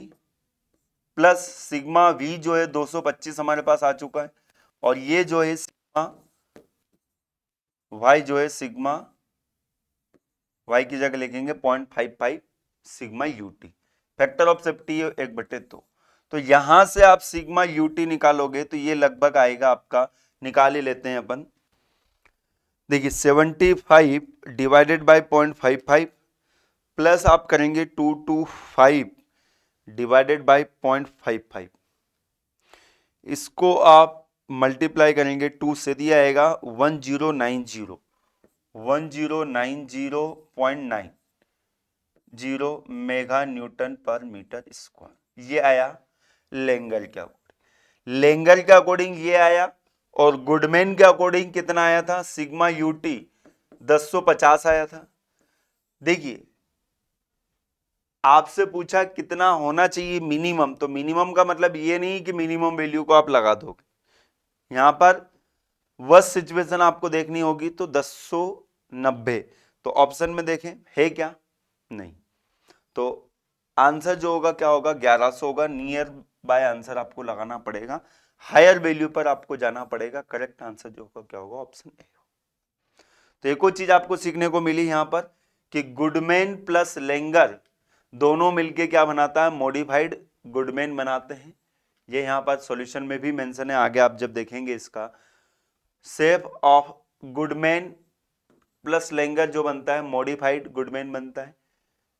plus sigma we जो है 225 हमारे पास आ चुका है, और ये जो है सिग्मा वाई जो है सिग्मा वाई की जगह लिखेंगे 0.55 sigma UT, factor of safety 1/2। तो यहां से आप सिग्मा यूटी निकालोगे तो ये लगभग आएगा आपका, निकाल ही लेते हैं अपन, देखिए 75 डिवाइडेड बाय 0.55 प्लस आप करेंगे 225 डिवाइडेड बाय 0.55, इसको आप मल्टीप्लाई करेंगे 2 से, दिया आएगा 1090 mega newton per metre square. ये आया लेंगर के अकॉर्डिंग, लेंगर के अकॉर्डिंग ये आया, और गुडमैन के अकॉर्डिंग कितना आया था, सिग्मा यूटी 1050 आया था। देखिए आपसे पूछा कितना होना चाहिए मिनिमम, तो मिनिमम का मतलब ये नहीं कि मिनिमम वैल्यू को आप लगा दोगे, यहां पर वर्स्ट सिचुएशन आपको देखनी होगी तो 1090, तो ऑप्शन में देखें है क्या, नहीं, तो आंसर जो होगा क्या होगा 1100 होगा, नियर बाय आंसर आपको लगाना पड़ेगा, हायर वैल्यू पर आपको जाना पड़ेगा, करेक्ट आंसर जो होगा क्या होगा ऑप्शन ए। तो एक और चीज आपको सीखने को मिली यहां पर कि गुडमैन प्लस लेंगर दोनों मिलके क्या बनाता है, मॉडिफाइड गुडमैन बनाते हैं। ये यहां पर सॉल्यूशन में भी मेंशन है, आगे आप जब देखेंगे इसका, शेप ऑफ गुडमैन प्लस लेंगर जो बनता है मॉडिफाइड गुडमैन बनता है।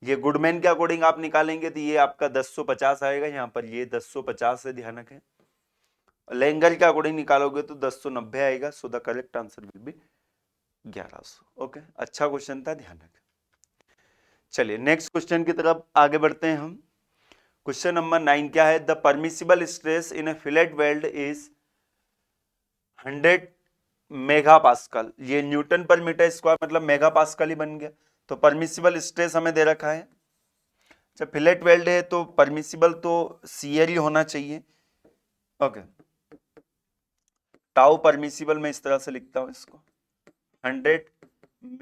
ये गुडमैन के अकॉर्डिंग आप निकालेंगे तो ये आपका 1050 आएगा, यहां पर ये 1050 से ध्यान रखें, लेंगर के अकॉर्डिंग निकालोगे तो 1090 आएगा, सो the correct answer will B 1100। Okay, अच्छा क्वेश्चन था, ध्यान रखें। चलिए नेक्स्ट क्वेश्चन की तरफ आगे बढ़ते हैं हम। क्वेश्चन नंबर 9 क्या है, the permissible stress in A fillet weld is 100 mega pascal. ये न्यूटन पर मीटर स्क्वायर मतलब मेगा पास्कल ही बन गया, तो परमिसिबल स्ट्रेस हमें दे रखा है। जब फिलेट वेल्ड है तो परमिसिबल तो सीयर ही होना चाहिए, ओके, टाउ परमिसिबल मैं इस तरह से लिखता हूं इसको, 100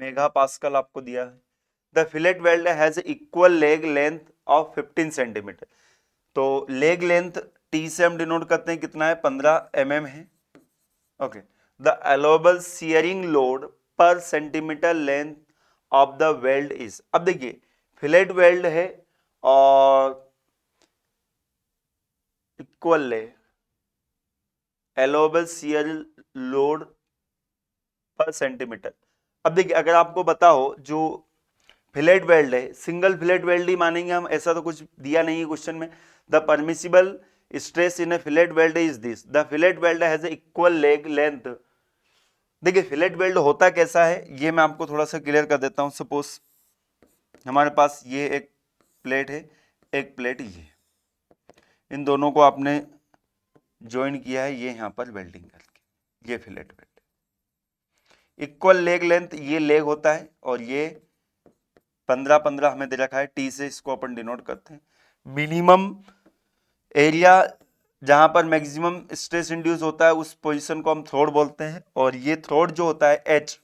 मेगा पास्कल आपको दिया है। The fillet weld has equal leg length of 15 centimetre, तो लेग लेंथ टी से हम डिनोट करते हैं कितना है 15 mm है, okay. The allowable shearing load per centimetre length of the weld is. अब देखिए फिलेट वेल्ड है और इक्वल है allowable shear load per centimetre. अब देखिए अगर आपको पता हो जो फिलेट वेल्ड है सिंगल फिलेट वेल्ड ही मानेंगे हम, ऐसा तो कुछ दिया नहीं है क्वेश्चन में। The permissible stress in A fillet weld is this, the fillet weld has equal leg length. देखिए फिलेट वेल्ड होता कैसा है ये मैं आपको थोड़ा सा क्लियर कर देता हूं। सपोज हमारे पास ये एक प्लेट है, एक प्लेट ये, इन दोनों को आपने ज्वाइन किया है ये यहां पर वेल्डिंग करके, ये fillet weld. Equal leg length ये लेग होता है और ये 15-15 हमें दे रखा है, टी से इसको अपन डिनोट करते हैं। मिनिमम एरिया जहां पर मैक्सिमम स्ट्रेस इंड्यूस होता है उस पोजीशन को हम थ्रोड बोलते हैं। और ये थ्रोड जो होता है एच,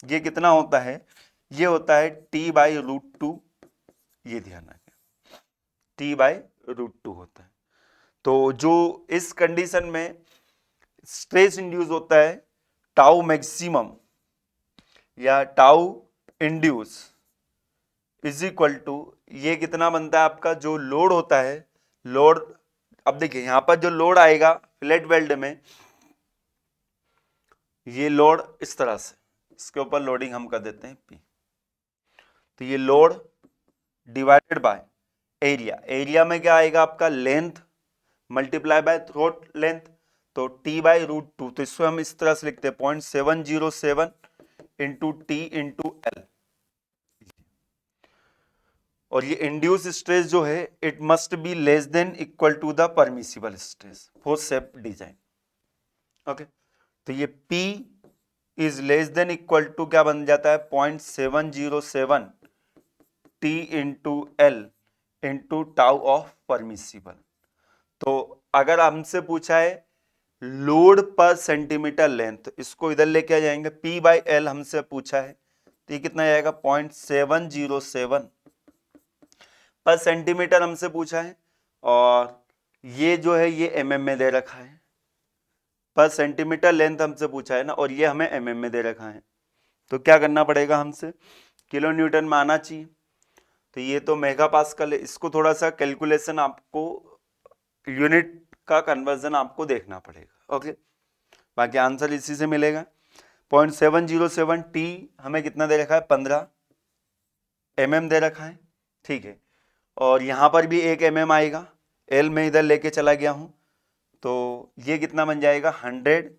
ये कितना होता है, ये होता है T/√2, ये ध्यान रखें T/√2 होता है। तो जो इस कंडीशन में स्ट्रेस इंड्यूस होता है टाउ मैक्सिमम या tau induce is equal to, ये कितना बनता है आपका जो लोड होता है, लोड। अब देखिए यहां पर जो लोड आएगा फिलेट वेल्ड में, ये लोड इस तरह से, इसके ऊपर लोडिंग हम कर देते हैं P, तो ये load divided by area, area में क्या आएगा आपका length multiply by throat length, तो T/√2, तो इसको हम इस तरह से लिखते हैं 0.707 इंटू T इंटू L। और ये इंड्यूस स्ट्रेस जो है it must be less than equal to the permissible stress for safe design. Okay, तो ये P is less than equal to क्या बन जाता है 0.707 T into L into tau of permissible. तो अगर हमसे पूछा है लोड पर सेंटीमीटर लेंथ, इसको इधर लेके आ जाएंगे, P/L हमसे पूछा है तो ये कितना जाएगा 0.707 पर सेंटीमीटर हमसे पूछा है, और ये जो है ये mm में दे रखा है। पर सेंटीमीटर लेंथ हमसे पूछा है ना, और ये हमें mm में दे रखा है, तो क्या करना पड़ेगा हमसे, किलो न्यूटन में आना चाहिए। तो ये तो मेगा पास्कल है, इसको थोड़ा सा कैलकुलेशन आपको यूनिट का कन्वर्जन आपको देखना पड़ेगा। ओके, बाकी आंसर इसी से मिलेगा। 0.707 T हमें कितना दे रखा है 15 mm दे रखा है, ठीक है। और यहां पर भी एक mm आएगा, L में इधर लेके चला गया हूं, तो ये कितना बन जाएगा 100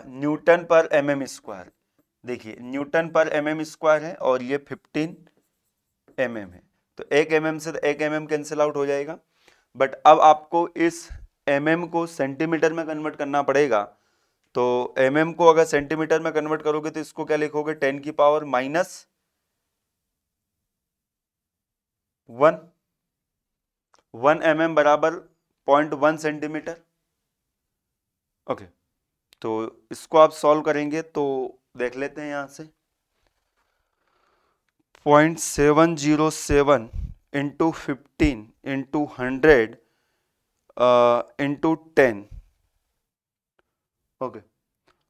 न्यूटन पर mm स्क्वायर। देखिए न्यूटन पर mm स्क्वायर है और ये 15 mm है, तो एक mm से एक mm कैंसिल आउट हो जाएगा। बट अब आपको इस mm को सेंटीमीटर में कन्वर्ट करना पड़ेगा, तो mm को अगर सेंटीमीटर में कन्वर्ट करोगे तो इसको क्या लिखोगे 10 की पावर -1 1 mm बराबर 0.1 सेंटीमीटर। ओके, तो इसको आप सॉल्व करेंगे तो देख लेते हैं यहां से 0.707 इंटू 15 इंटू 100 इंटू 10। ओके,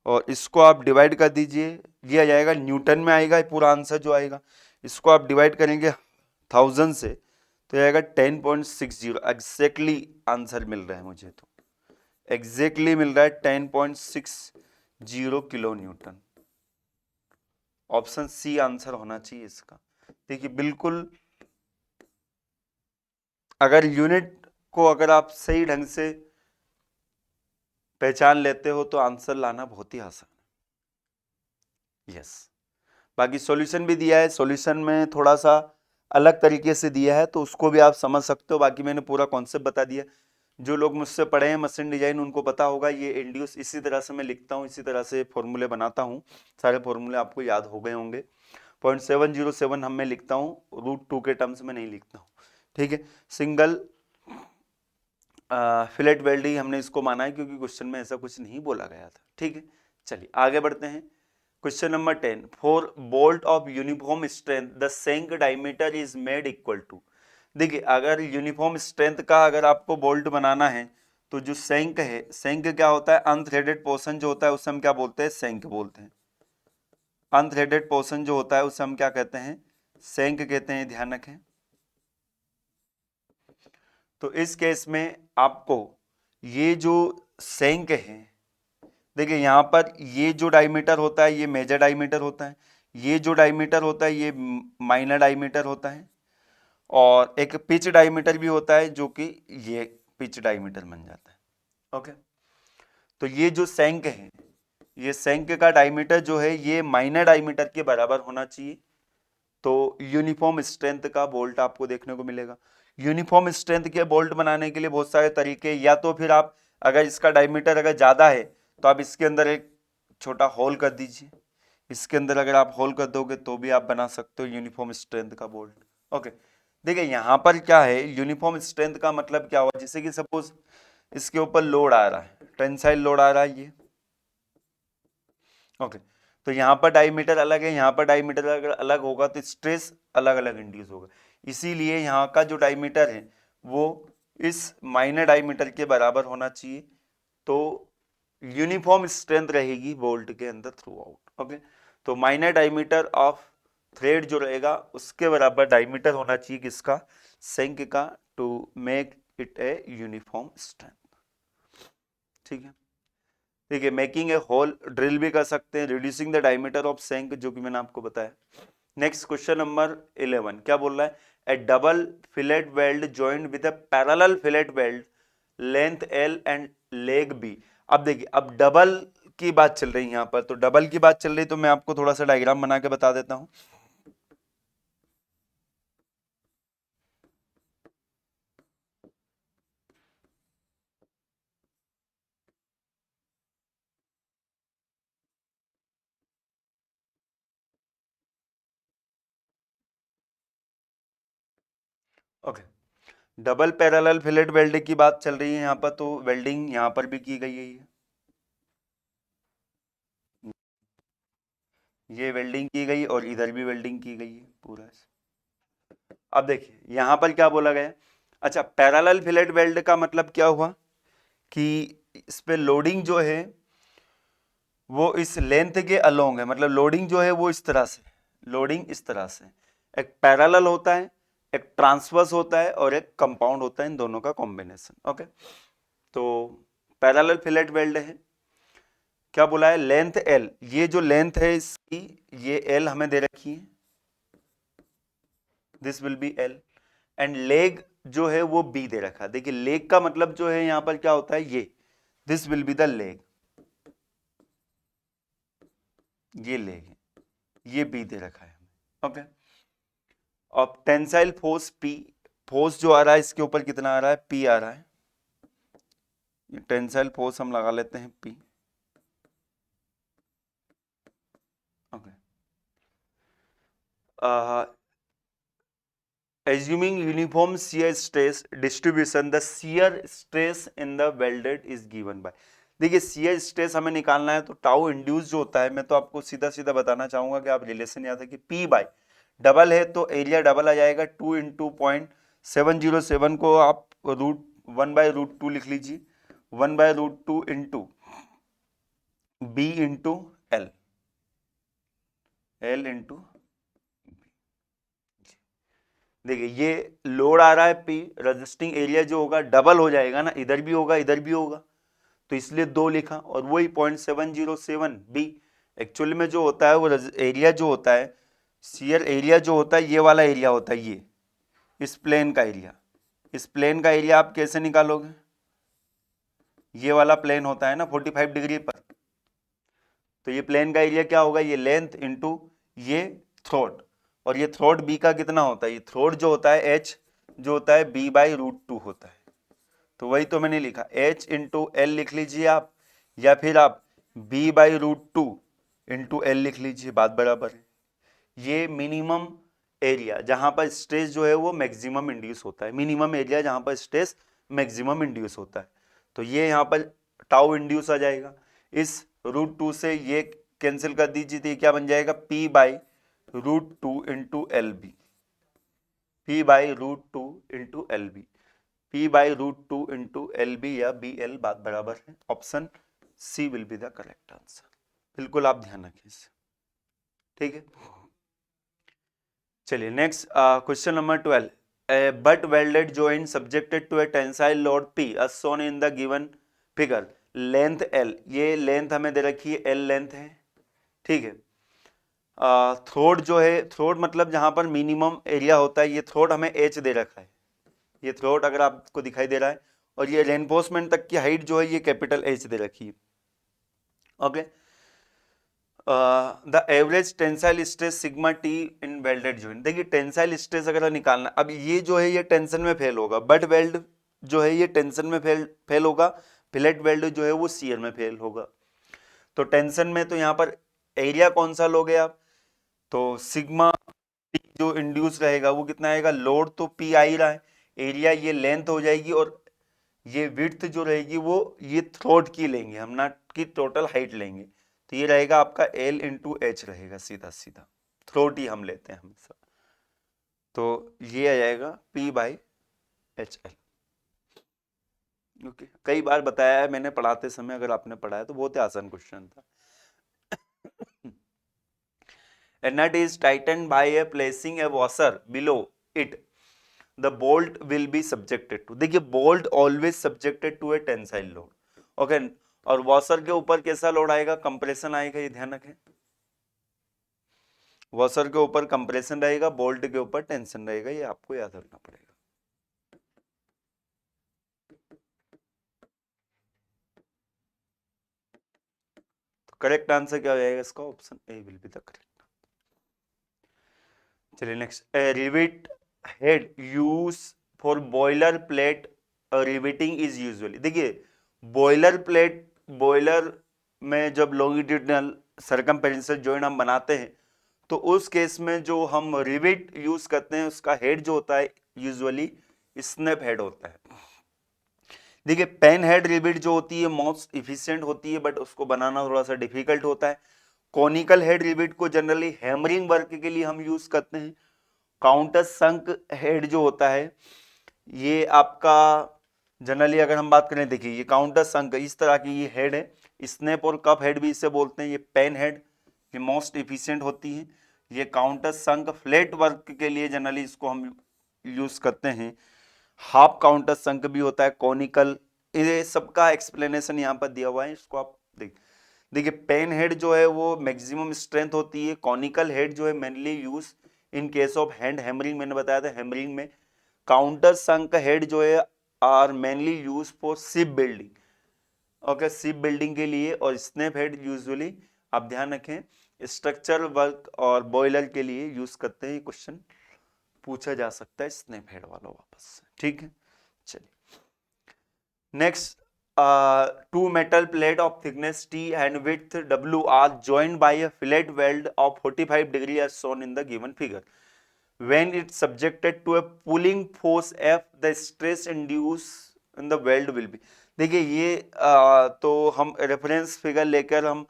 और इसको आप डिवाइड कर दीजिए, ये आ जाएगा न्यूटन में आएगा पूरा आंसर जो आएगा, इसको आप डिवाइड करेंगे 1000 से तो आएगा 10.60। एग्जैक्टली आंसर मिल रहा है मुझे, तो एग्जैक्टली मिल रहा है 10.60 kilo newton. Option C answer होना चाहिए इसका। देखिए बिल्कुल, अगर यूनिट को अगर आप सही ढंग से पहचान लेते हो तो आंसर लाना बहुत ही आसान है। यस, बाकी सॉल्यूशन भी दिया है, सॉल्यूशन में थोड़ा सा अलग तरीके से दिया है तो उसको भी आप समझ सकते हो। बाकी मैंने पूरा कॉन्सेप्ट बता दिया, जो लोग मुझसे पढ़े हैं मशीन डिजाइन उनको पता होगा। ये इंड्यूस इसी तरह से मैं लिखता हूँ, इसी तरह से फॉर्मूले बनाता हूँ, सारे फॉर्मूले आपको याद हो गए होंगे। 0.707 हम मैं लिखता हूँ, √2 के टर्म्स में नहीं लिखता हूँ, ठीक है। सिंगल फिलेट वेल्ड ही हमने इसको माना है क्योंकि क्वेश्चन में ऐसा कुछ नहीं बोला गया था, ठीक है। चलिए आगे बढ़ते हैं। Question number 10, for bolt of uniform strength the shank diameter is made equal to. देखिए अगर यूनिफॉर्म स्ट्रेंथ का अगर आपको बोल्ट बनाना है तो जो सेंक है, सेंक क्या होता है, अनथ्रेडेड पोर्शन जो होता है उसे हम क्या बोलते हैं, सेंक बोलते हैं। अनथ्रेडेड पोर्शन जो होता है उसे हम क्या कहते हैं, सेंक कहते हैं, ध्यान रखें। तो इस केस में आपको ये जो सेंक है, देखिए यहां पर ये जो डायमीटर होता है ये मेजर डायमीटर होता है, ये जो डायमीटर होता है ये माइनर डायमीटर होता है, और एक पिच डायमीटर भी होता है जो कि ये पिच डायमीटर बन जाता है। ओके, तो ये जो सेंक है, ये सेंक का डायमीटर जो है ये माइनर डायमीटर के बराबर होना चाहिए। तो यूनिफॉर्म स्ट्रेंथ का बोल्ट आपको देखने को मिलेगा। यूनिफॉर्म स्ट्रेंथ के बोल्ट बनाने के लिए बहुत सारे तरीके, या तो फिर आप अगर इसका डायमीटर अगर ज्यादा है तो आप इसके अंदर एक छोटा होल कर दीजिए, इसके अंदर अगर आप होल कर दोगे तो भी आप बना सकते हो यूनिफॉर्म स्ट्रेंथ का बोल्ट। ओके, देखिए यहां पर क्या है, यूनिफॉर्म स्ट्रेंथ का मतलब क्या हुआ, जैसे कि सपोज इसके ऊपर लोड आ रहा है, टेंसाइल लोड आ रहा है ये। ओके, तो यहाँ पर डायमीटर अलग है, यहाँ पर डायमीटर अगर अलग होगा तो स्ट्रेस अलग अलग इंड्यूस होगा। इसीलिए यहाँ का जो डायमीटर है वो इस माइनर डायमीटर के बराबर होना चाहिए, तो यूनिफॉर्म स्ट्रेंथ रहेगी बोल्ट के अंदर थ्रू आउट। ओके, तो माइनर डायमीटर ऑफ थ्रेड जो रहेगा उसके बराबर डायमीटर होना चाहिए किसका, सेंक का, to make it a uniform strength. ठीक है, ठीक है, मेकिंग ए होल ड्रिल भी कर सकते हैं, रिड्यूसिंग द डायमीटर ऑफ सेंक, जो कि मैंने आपको बताया। नेक्स्ट क्वेश्चन नंबर 11 क्या बोल रहा है, a double fillet weld joint with a parallel fillet weld length L and leg B. अब देखिए, अब डबल की बात चल रही है यहाँ पर, तो डबल की बात चल रही तो मैं आपको थोड़ा सा डायग्राम बना के बता देता हूँ। Okay, double parallel fillet welding की बात चल रही है यहाँ पर, तो वेल्डिंग यहाँ पर भी की गई है, ये वेल्डिंग की गई और इधर भी वेल्डिंग की गई है पूरा। अब देखिए यहां पर क्या बोला गया, अच्छा पैरेलल फिलेट वेल्ड का मतलब क्या हुआ कि इस पे लोडिंग जो है वो इस लेंथ के अलोंग है, मतलब लोडिंग जो है वो इस तरह से, लोडिंग इस तरह से, एक पैरेलल होता है, एक ट्रांसवर्स होता है और एक कंपाउंड होता है, इन दोनों का कॉम्बिनेशन। ओके, तो पैरेलल फिलेट वेल्ड है, क्या बोला है, लेंथ एल, ये जो लेंथ है इसकी, ये एल हमें दे रखी है, this will B L, and leg जो है वो बी दे रखा है। देखिए लेग का मतलब जो है यहां पर क्या होता है, ये this will be the leg, ये लेग है, ये बी दे रखा है। ओके, अब टेंसाइल फोर्स पी, फोर्स जो आ रहा है इसके ऊपर कितना आ रहा है, पी आ रहा है, टेंसाइल फोर्स हम लगा लेते हैं P. Okay, assuming uniform shear stress distribution, the shear stress in the welded is given by। देखिए shear stress हमें निकालना है, तो टाउ इंड्यूस जो होता है, मैं तो आपको सीधा सीधा बताना चाहूंगा कि आप रिलेशन याद है कि P बाय डबल है तो एरिया डबल आ जाएगा, 2 इंटू 0.707 को आप √1/√2 लिख लीजिए, 1/√2 into B into L, L into, देखिए ये लोड आ रहा है P, रजिस्टिंग एरिया जो होगा डबल हो जाएगा ना, इधर भी होगा इधर भी होगा, तो इसलिए 2 लिखा, और वही 0.707 B एक्चुअली में जो होता है वो एरिया जो होता है, शियर एरिया जो होता है ये वाला एरिया होता है, ये इस प्लेन का एरिया, इस प्लेन का एरिया आप कैसे निकालोगे, ये वाला प्लेन होता है ना 45 डिग्री पर, तो ये प्लेन का एरिया क्या होगा, ये लेंथ इंटू ये थ्रोट, और ये थ्रोट बी का कितना होता है, ये थ्रोट जो होता है एच जो होता है B/√2 होता है, तो वही तो मैंने लिखा, H इंटू एल लिख लीजिए आप, या फिर आप B/√2 इंटू एल लिख लीजिए, बात बराबर है। ये मिनिमम एरिया जहां पर स्ट्रेस जो है वो मैक्सिमम इंड्यूस होता है, मिनिमम एरिया जहां पर स्ट्रेस मैक्सिमम इंड्यूस होता है, तो ये यहाँ पर टाउ इंड्यूस आ जाएगा, इस √2 से ये कैंसिल कर दीजिए, तो ये क्या बन जाएगा, P/√2 into L B, P/√2 into L B, P by root 2 into L B या बी एल बात बराबर है। Option C will be the correct answer. बिल्कुल आप ध्यान रखें इससे, ठीक है। चलिए next question number 12। A butt welded joint subjected to a tensile load P as shown in the given figure, length L, ये लेंथ हमें दे रखी है, L लेंथ है, ठीक है। थ्रोड जो है, थ्रोड मतलब जहां पर मिनिमम एरिया होता है, ये थ्रोड हमें H दे रखा है, ये थ्रोड अगर आपको दिखाई दे रहा है, और ये रेनफोर्समेंट तक की हाइट जो है ये कैपिटल H दे रखी है, okay. The average tensile stress sigma T in welded joint. देखिए टेंसाइल स्ट्रेस अगर निकालना, अब ये जो है ये टेंशन में फेल होगा, बट वेल्ड जो है ये टेंशन में फेल होगा, फिलेट वेल्ड जो है वो शियर में फेल होगा। तो टेंशन में तो यहाँ पर एरिया कौन सा लोगे आप, तो सिग्मा टी जो इंड्यूस रहेगा वो कितना आएगा, लोड तो पी आ ही रहा है, एरिया ये लेंथ हो जाएगी, और ये विड्थ जो रहेगी वो ये थ्रोट की लेंगे हम, ना कि टोटल हाइट लेंगे, तो ये रहेगा आपका L इंटू एच रहेगा, सीधा सीधा थ्रोट ही हम लेते हैं हमेशा, तो ये आ जाएगा P by H L. Okay, कई बार बताया है मैंने पढ़ाते समय, अगर आपने पढ़ा है तो बहुत ही आसान क्वेश्चन था। A nut is tightened by a placing a washer below it, the bolt will be subjected to, देखिए bolt always subjected to a tensile load, okay. और वॉशर के ऊपर कैसा लोड आएगा, कंप्रेशन आएगा, ये ध्यान रखें। वॉशर के ऊपर कंप्रेशन रहेगा, बोल्ट के ऊपर टेंशन रहेगा, ये आपको याद रखना पड़ेगा। तो करेक्ट आंसर क्या हो जाएगा इसका, option A will be the correct. चलिए next, rivet head use for boiler plate riveting is usually, देखिए बॉयलर प्लेट, बॉयलर में जब लॉन्गिट्यूडिनल सरकमपेरेंशियल जॉइंट हम बनाते हैं, तो उस केस में जो हम रिविट यूज करते हैं उसका हेड जो होता है यूजुअली स्नैप हेड होता है। देखिए पेन हेड रिविट जो होती है मोस्ट इफिशिएंट होती है, बट उसको बनाना थोड़ा सा डिफिकल्ट होता है। कॉनिकल हेड रिविट को जनरली हैमरिंग वर्क के लिए हम यूज करते हैं। काउंटर संक हेड जो होता है ये आपका जनरली अगर हम बात करें, देखिए ये काउंटर संक इस तरह की ये हेड है, स्नैप और कप हेड भी इसे बोलते हैं। ये पेन हेड ये मोस्ट इफिशिएंट होती है। ये काउंटर संक फ्लैट वर्क के लिए जनरली इसको हम यूज करते हैं। हाफ काउंटर संक भी होता है, कॉनिकल, ये सबका एक्सप्लेनेशन यहाँ पर दिया हुआ है, इसको आप देखिए पेन हेड जो है वो मैक्सिमम स्ट्रेंथ होती है, कॉनिकल हेड जो है mainly use in case of hand hammering, मैंने बताया था हैमरिंग में। काउंटर संक हेड जो है are mainly used for ship building, okay, ship building के लिए। और स्नैप हेड यूजुअली आप ध्यान रखें स्ट्रक्चरल वर्क और बॉयलर के लिए यूज करते हैं। क्वेश्चन पूछा जा सकता है स्नैप हेड वाला वापस से, ठीक है। चलिए next, two metal plate of thickness T and width W are joined by a fillet weld of 45 degree as shown in the given figure. When it's subjected to a pulling force F, the stress induced in the weld will be. देखिए ये तो हम रेफरेंस फिगर लेकर हम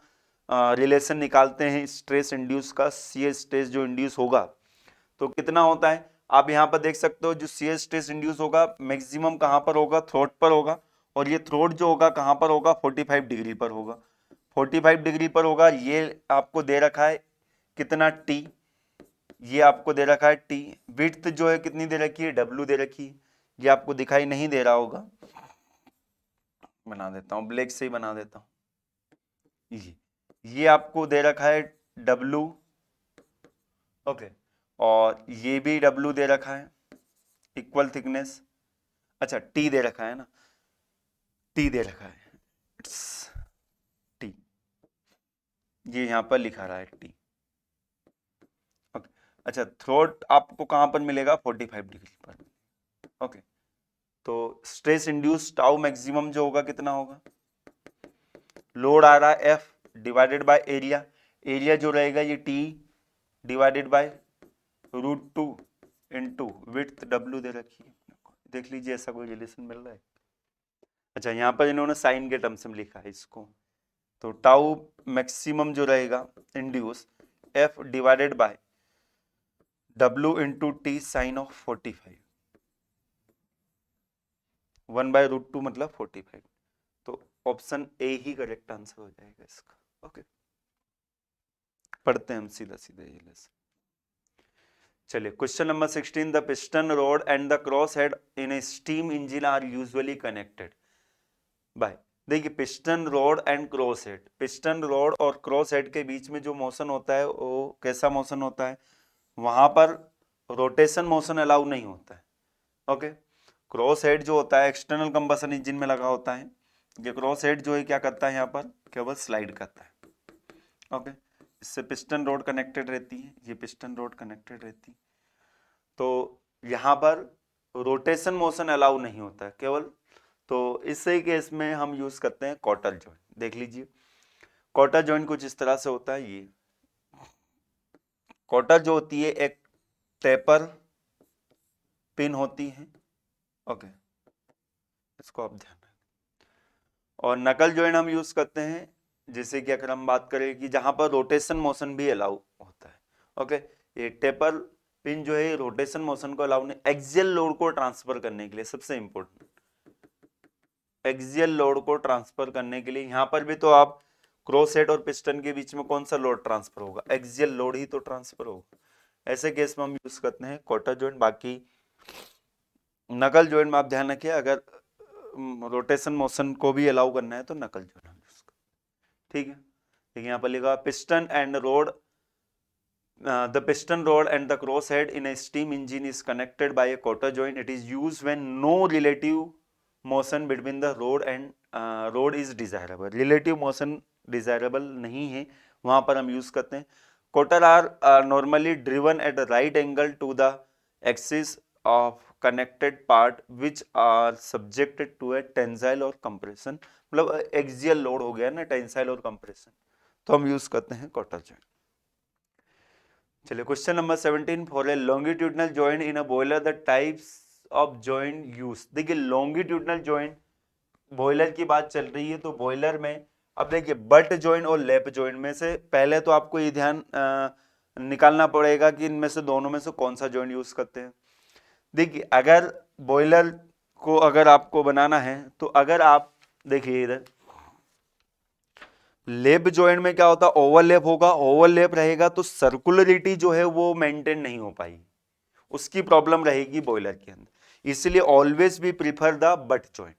रिलेशन निकालते हैं स्ट्रेस इंड्यूस का। सी स्ट्रेस जो इंड्यूस होगा तो कितना होता है, आप यहाँ पर देख सकते हो जो सी स्ट्रेस इंड्यूस होगा मैक्सिमम कहाँ पर होगा, थ्रोट पर होगा, और ये थ्रोट जो होगा कहाँ पर होगा, 45 डिग्री पर होगा। 45 डिग्री पर होगा, ये आपको दे रखा है कितना टी, ये आपको दे रखा है टी। विड्थ जो है कितनी दे रखी है, डब्ल्यू दे रखी है, ये आपको दिखाई नहीं दे रहा होगा, बना देता हूँ ब्लैक से ही बना देता हूँ। ये आपको दे रखा है डब्ल्यू, ओके, और ये भी डब्ल्यू दे रखा है, इक्वल थिकनेस। अच्छा टी दे रखा है ना, टी दे रखा है, टी, ये यहां पर लिखा रहा है टी, ओके। अच्छा थ्रोट आपको कहां पर मिलेगा, 45 डिग्री पर, ओके। तो स्ट्रेस इंड्यूस टाउ मैक्सिमम जो होगा कितना होगा, लोड आ रहा है F divided by area, area जो रहेगा ये T divided by √2 into width W दे रखी है, देख लीजिए ऐसा कोई रिलेशन मिल रहा है। अच्छा यहाँ पर इन्होंने साइन के टर्म्स में लिखा है इसको, तो टाउ मैक्सिमम जो रहेगा induce F divided by W into T sine of 45, 1/√2 मतलब 45। तो ऑप्शन ए ही करेक्ट आंसर हो जाएगा इसका। ओके, पढ़ते हैं हम सीधा सीधा ये लेसन। चलिए question number 16, the piston rod and the cross head in a steam engine are usually connected by. देखिए piston rod and cross head, piston rod और क्रॉस हेड के बीच में जो मोशन होता है वो कैसा मोशन होता है, वहां पर रोटेशन मोशन अलाउ नहीं होता है। ओके, क्रॉस हेड जो होता है एक्सटर्नल कंबशन इंजन में लगा होता है, ये क्रॉस हेड जो है क्या करता है यहाँ पर केवल स्लाइड करता है। ओके, इससे पिस्टन रोड कनेक्टेड रहती है, ये पिस्टन रोड कनेक्टेड रहती है, तो यहाँ पर रोटेशन मोशन अलाउ नहीं होता है केवल। तो इसी केस में हम यूज करते हैं कॉटर जॉइंट। देख लीजिए कॉटर जॉइंट कुछ इस तरह से होता है। ये कॉटर जो होती है एक टेपर पिन होती है। ओके, इसको आप ध्यान रखें। और नकल जॉइंट हम यूज करते हैं जैसे कि अगर हम बात करें कि जहां पर रोटेशन मोशन भी अलाउ होता है। ओके, ये टेपर पिन जो है रोटेशन मोशन को अलाउ नहीं, एक्सियल लोड को ट्रांसफर करने के लिए, सबसे इंपॉर्टेंट एक्सियल लोड को ट्रांसफर करने के लिए। यहां पर भी तो आप क्रॉस हेड और पिस्टन के बीच में कौन सा लोड ट्रांसफर होगा, एक्सियल लोड ही तो ट्रांसफर होगा। ऐसे केस में हम यूज करते हैं कॉटर जॉइंट। बाकी नकल जॉइंट में आप ध्यान रखिए अगर रोटेशन मोशन को भी अलाउ करना है तो नकल जॉइंट हम यूज करते हैं। ठीक है, देखिए यहाँ पर लिखा piston and road, the piston rod and the cross head in a steam engine is connected by a cotter joint. It is used when no relative motion between the rod and rod is desirable. Relative motion desirable नहीं है, वहां पर हम यूज करते हैं। cotter are normally driven at a right angle to the axis of connected part which are subjected to a tensile or compression. मतलब axial load हो गया ना, tensile और compression, तो हम यूज करते हैं cotter joint। चलिए question number 17, for a longitudinal joint in a boiler the types of joint use. देखिए लॉन्गिट्यूडनल जॉइंट बॉयलर की बात चल रही है, तो बॉयलर में अब देखिए बट जॉइंट और लैप जॉइंट में से पहले तो आपको ये ध्यान निकालना पड़ेगा कि इनमें से दोनों में से कौन सा जॉइंट यूज करते हैं। देखिए अगर बॉयलर को अगर आपको बनाना है तो अगर आप देखिए इधर लेप जॉइंट में क्या होता है, ओवरलैप होगा, ओवरलैप रहेगा तो सर्कुलरिटी जो है वो मेंटेन नहीं हो पाएगी, उसकी प्रॉब्लम रहेगी बॉयलर के अंदर। इसलिए ऑलवेज भी प्रीफर द बट जॉइंट।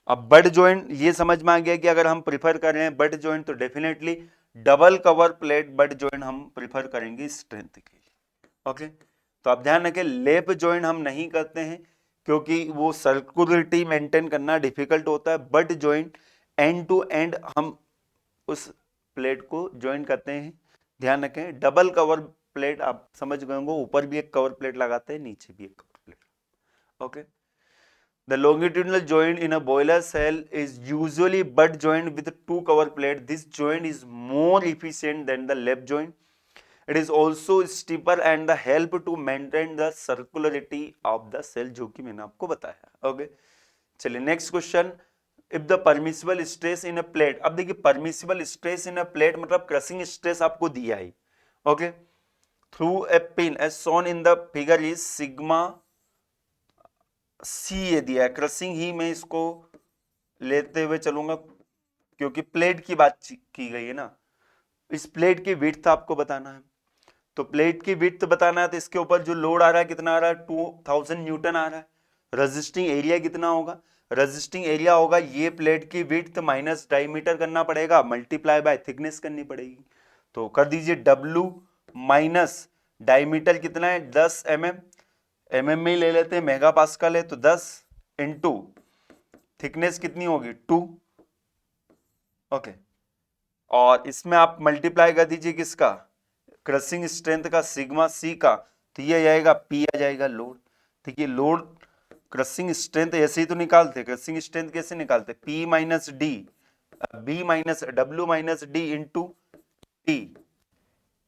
अब बट जॉइंट ये समझ में आ गया कि अगर हम प्रीफर कर रहे हैं बट जॉइंट तो definitely double cover plate butt joint हम प्रीफर करेंगे स्ट्रेंथ के लिए। ओके, तो आप ध्यान रखें लेप जॉइंट हम नहीं करते हैं क्योंकि वो सर्कुलरिटी मेंटेन करना डिफिकल्ट होता है। Butt joint end to end हम उस प्लेट को ज्वाइन करते हैं। ध्यान रखें डबल कवर प्लेट आप समझ गए होंगे, ऊपर भी एक कवर प्लेट लगाते हैं, नीचे भी एक cover plate. Okay, the longitudinal joint in a boiler cell is usually butt joint with two cover plate. This joint is more efficient than the lap joint. It is also steeper and the help to maintain the circularity of the cell, जो कि मैंने आपको बताया। ओके, चलिए next question, if the permissible stress in a plate. अब देखिए permissible stress in a plate मतलब क्रशिंग स्ट्रेस आपको दिया है। Okay, through a pin as shown in the figure is sigma C, ये दिया है। क्रशिंग ही मैं इसको लेते हुए चलूंगा क्योंकि प्लेट की बात की गई है ना। इस प्लेट की विड्थ आपको बताना है, तो प्लेट की विड्थ बताना है तो इसके ऊपर जो लोड आ रहा है कितना आ रहा है, 2000 न्यूटन आ रहा है। रेजिस्टिंग एरिया कितना होगा, रेजिस्टिंग एरिया होगा ये प्लेट की विड्थ माइनस डायमीटर करना पड़ेगा, मल्टीप्लाई बाय थिकनेस करनी पड़ेगी। तो कर दीजिए W माइनस डायमीटर कितना है 10 mm, mm में ही ले लेते हैं, मेगा पास्कल है तो 10 इंटू थिकनेस कितनी होगी 2। ओके, और इसमें आप मल्टीप्लाई कर दीजिए किसका, क्रशिंग स्ट्रेंथ का, सिग्मा सी का, तो ये आएगा P आ जाएगा लोड। देखिए लोड क्रशिंग स्ट्रेंथ ऐसे ही तो निकालते, क्रशिंग स्ट्रेंथ कैसे निकालते, P minus D, B minus W minus D into T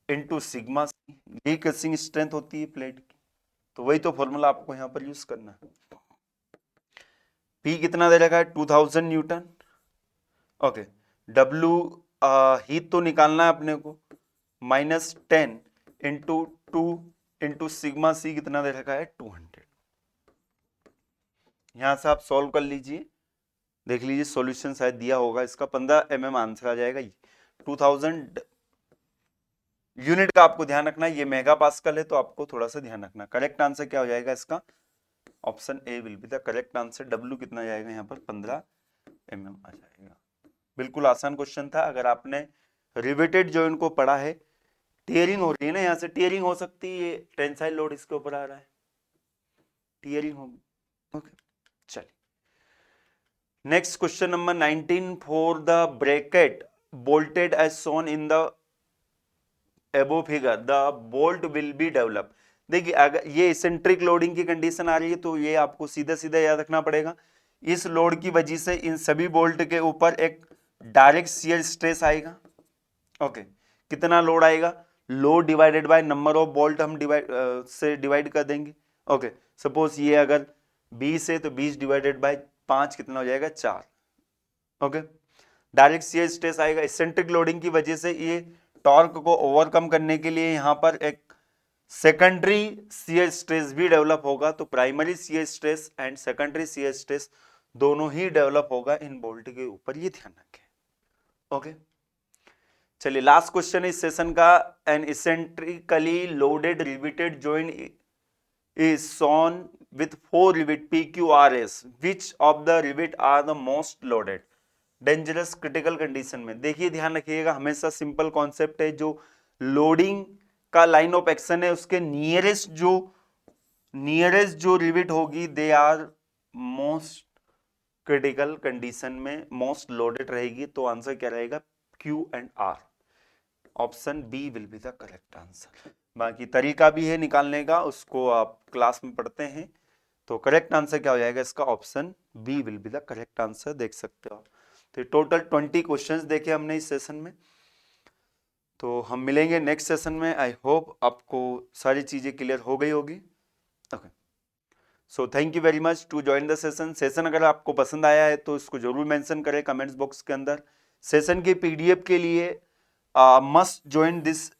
into sigma C, यही क्रशिंग स्ट्रेंथ होती है प्लेट की। तो वही तो फॉर्मूला आपको यहाँ पर यूज करना है। P कितना दे रखा है 2000 न्यूटन। ओके, W हीट तो निकालना है अपने को, minus 10 into 2 into sigma C कितना दे रखा है 200। यहाँ से आप सॉल्व कर लीजिए, देख लीजिए सॉल्यूशन शायद दिया होगा इसका। 15 mm आंसर आ जाएगा। 2000 यूनिट का आपको ध्यान रखना है, ये मेगा पास्कल है तो आपको थोड़ा सा ध्यान रखना। करेक्ट आंसर क्या हो जाएगा इसका? Option A will be the correct answer. W कितना जाएगा यहाँ पर? 15 mm आ जाएगा। बिल्कुल आसान क्वेश्चन था। अगर आपने रिवेटेड जॉइंट को पढ़ा है, टीयरिंग हो रही है ना, यहाँ से टीयरिंग हो सकती है, टेंसाइल लोड इसके ऊपर आ रहा है, टीयरिंग होगी। ओके, चलिए next question number 19 for the bracket bolted as shown in the above figure the bolt will be developed। देखिए अगर ये इसेंट्रिक लोडिंग की कंडीशन आ रही है तो ये आपको सीधा सीधा याद रखना पड़ेगा। इस लोड की वजह से इन सभी बोल्ट के ऊपर एक डायरेक्ट शियर स्ट्रेस आएगा। ओके, कितना लोड आएगा? Load divided by number of bolt हम डिवाइड कर देंगे। ओके, सपोज ये अगर 20 है तो 20 डिवाइडेड बाय 5 कितना हो जाएगा? 4। ओके, डायरेक्ट शियर स्ट्रेस आएगा। इसेंट्रिक लोडिंग की वजह से ये टॉर्क को ओवरकम करने के लिए यहाँ पर एक सेकेंडरी शियर स्ट्रेस भी डेवलप होगा। तो primary shear stress and secondary shear stress दोनों ही डेवलप होगा इन बोल्ट के ऊपर, ये ध्यान रखें। ओके, चलिए लास्ट क्वेश्चन इस सेशन का। An eccentrically loaded riveted joint is shown with 4 rivet PQRS. Which of the rivet are the most loaded? Dangerous critical condition में देखिए ध्यान रखिएगा, हमेशा सिंपल कॉन्सेप्ट है, जो लोडिंग का लाइन ऑफ एक्शन है उसके नियरेस्ट जो रिवेट होगी they are most critical condition में मोस्ट लोडेड रहेगी। तो आंसर क्या रहेगा? Q and R। Option B will be the correct answer. बाकी तरीका भी है निकालने का, उसको आप क्लास में पढ़ते हैं। तो करेक्ट आंसर क्या हो जाएगा इसका? Option B will be the correct answer, देख सकते हो। तो टोटल 20 क्वेश्चंस देखे हमने इस सेशन में। तो हम मिलेंगे नेक्स्ट सेशन में। आई होप आपको सारी चीजें क्लियर हो गई होगी। Okay, so thank you very much to join the session. अगर आपको पसंद आया है तो इसको जरूर मेंशन करें कमेंट्स बॉक्स के अंदर। सेशन की पीडीएफ के लिए must join this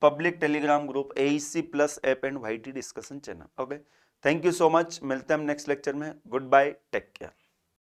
public Telegram group AEC plus app and YT discussion channel. Okay, thank you so much. मिलते हैं हम नेक्स्ट लेक्चर में। Good bye, take care.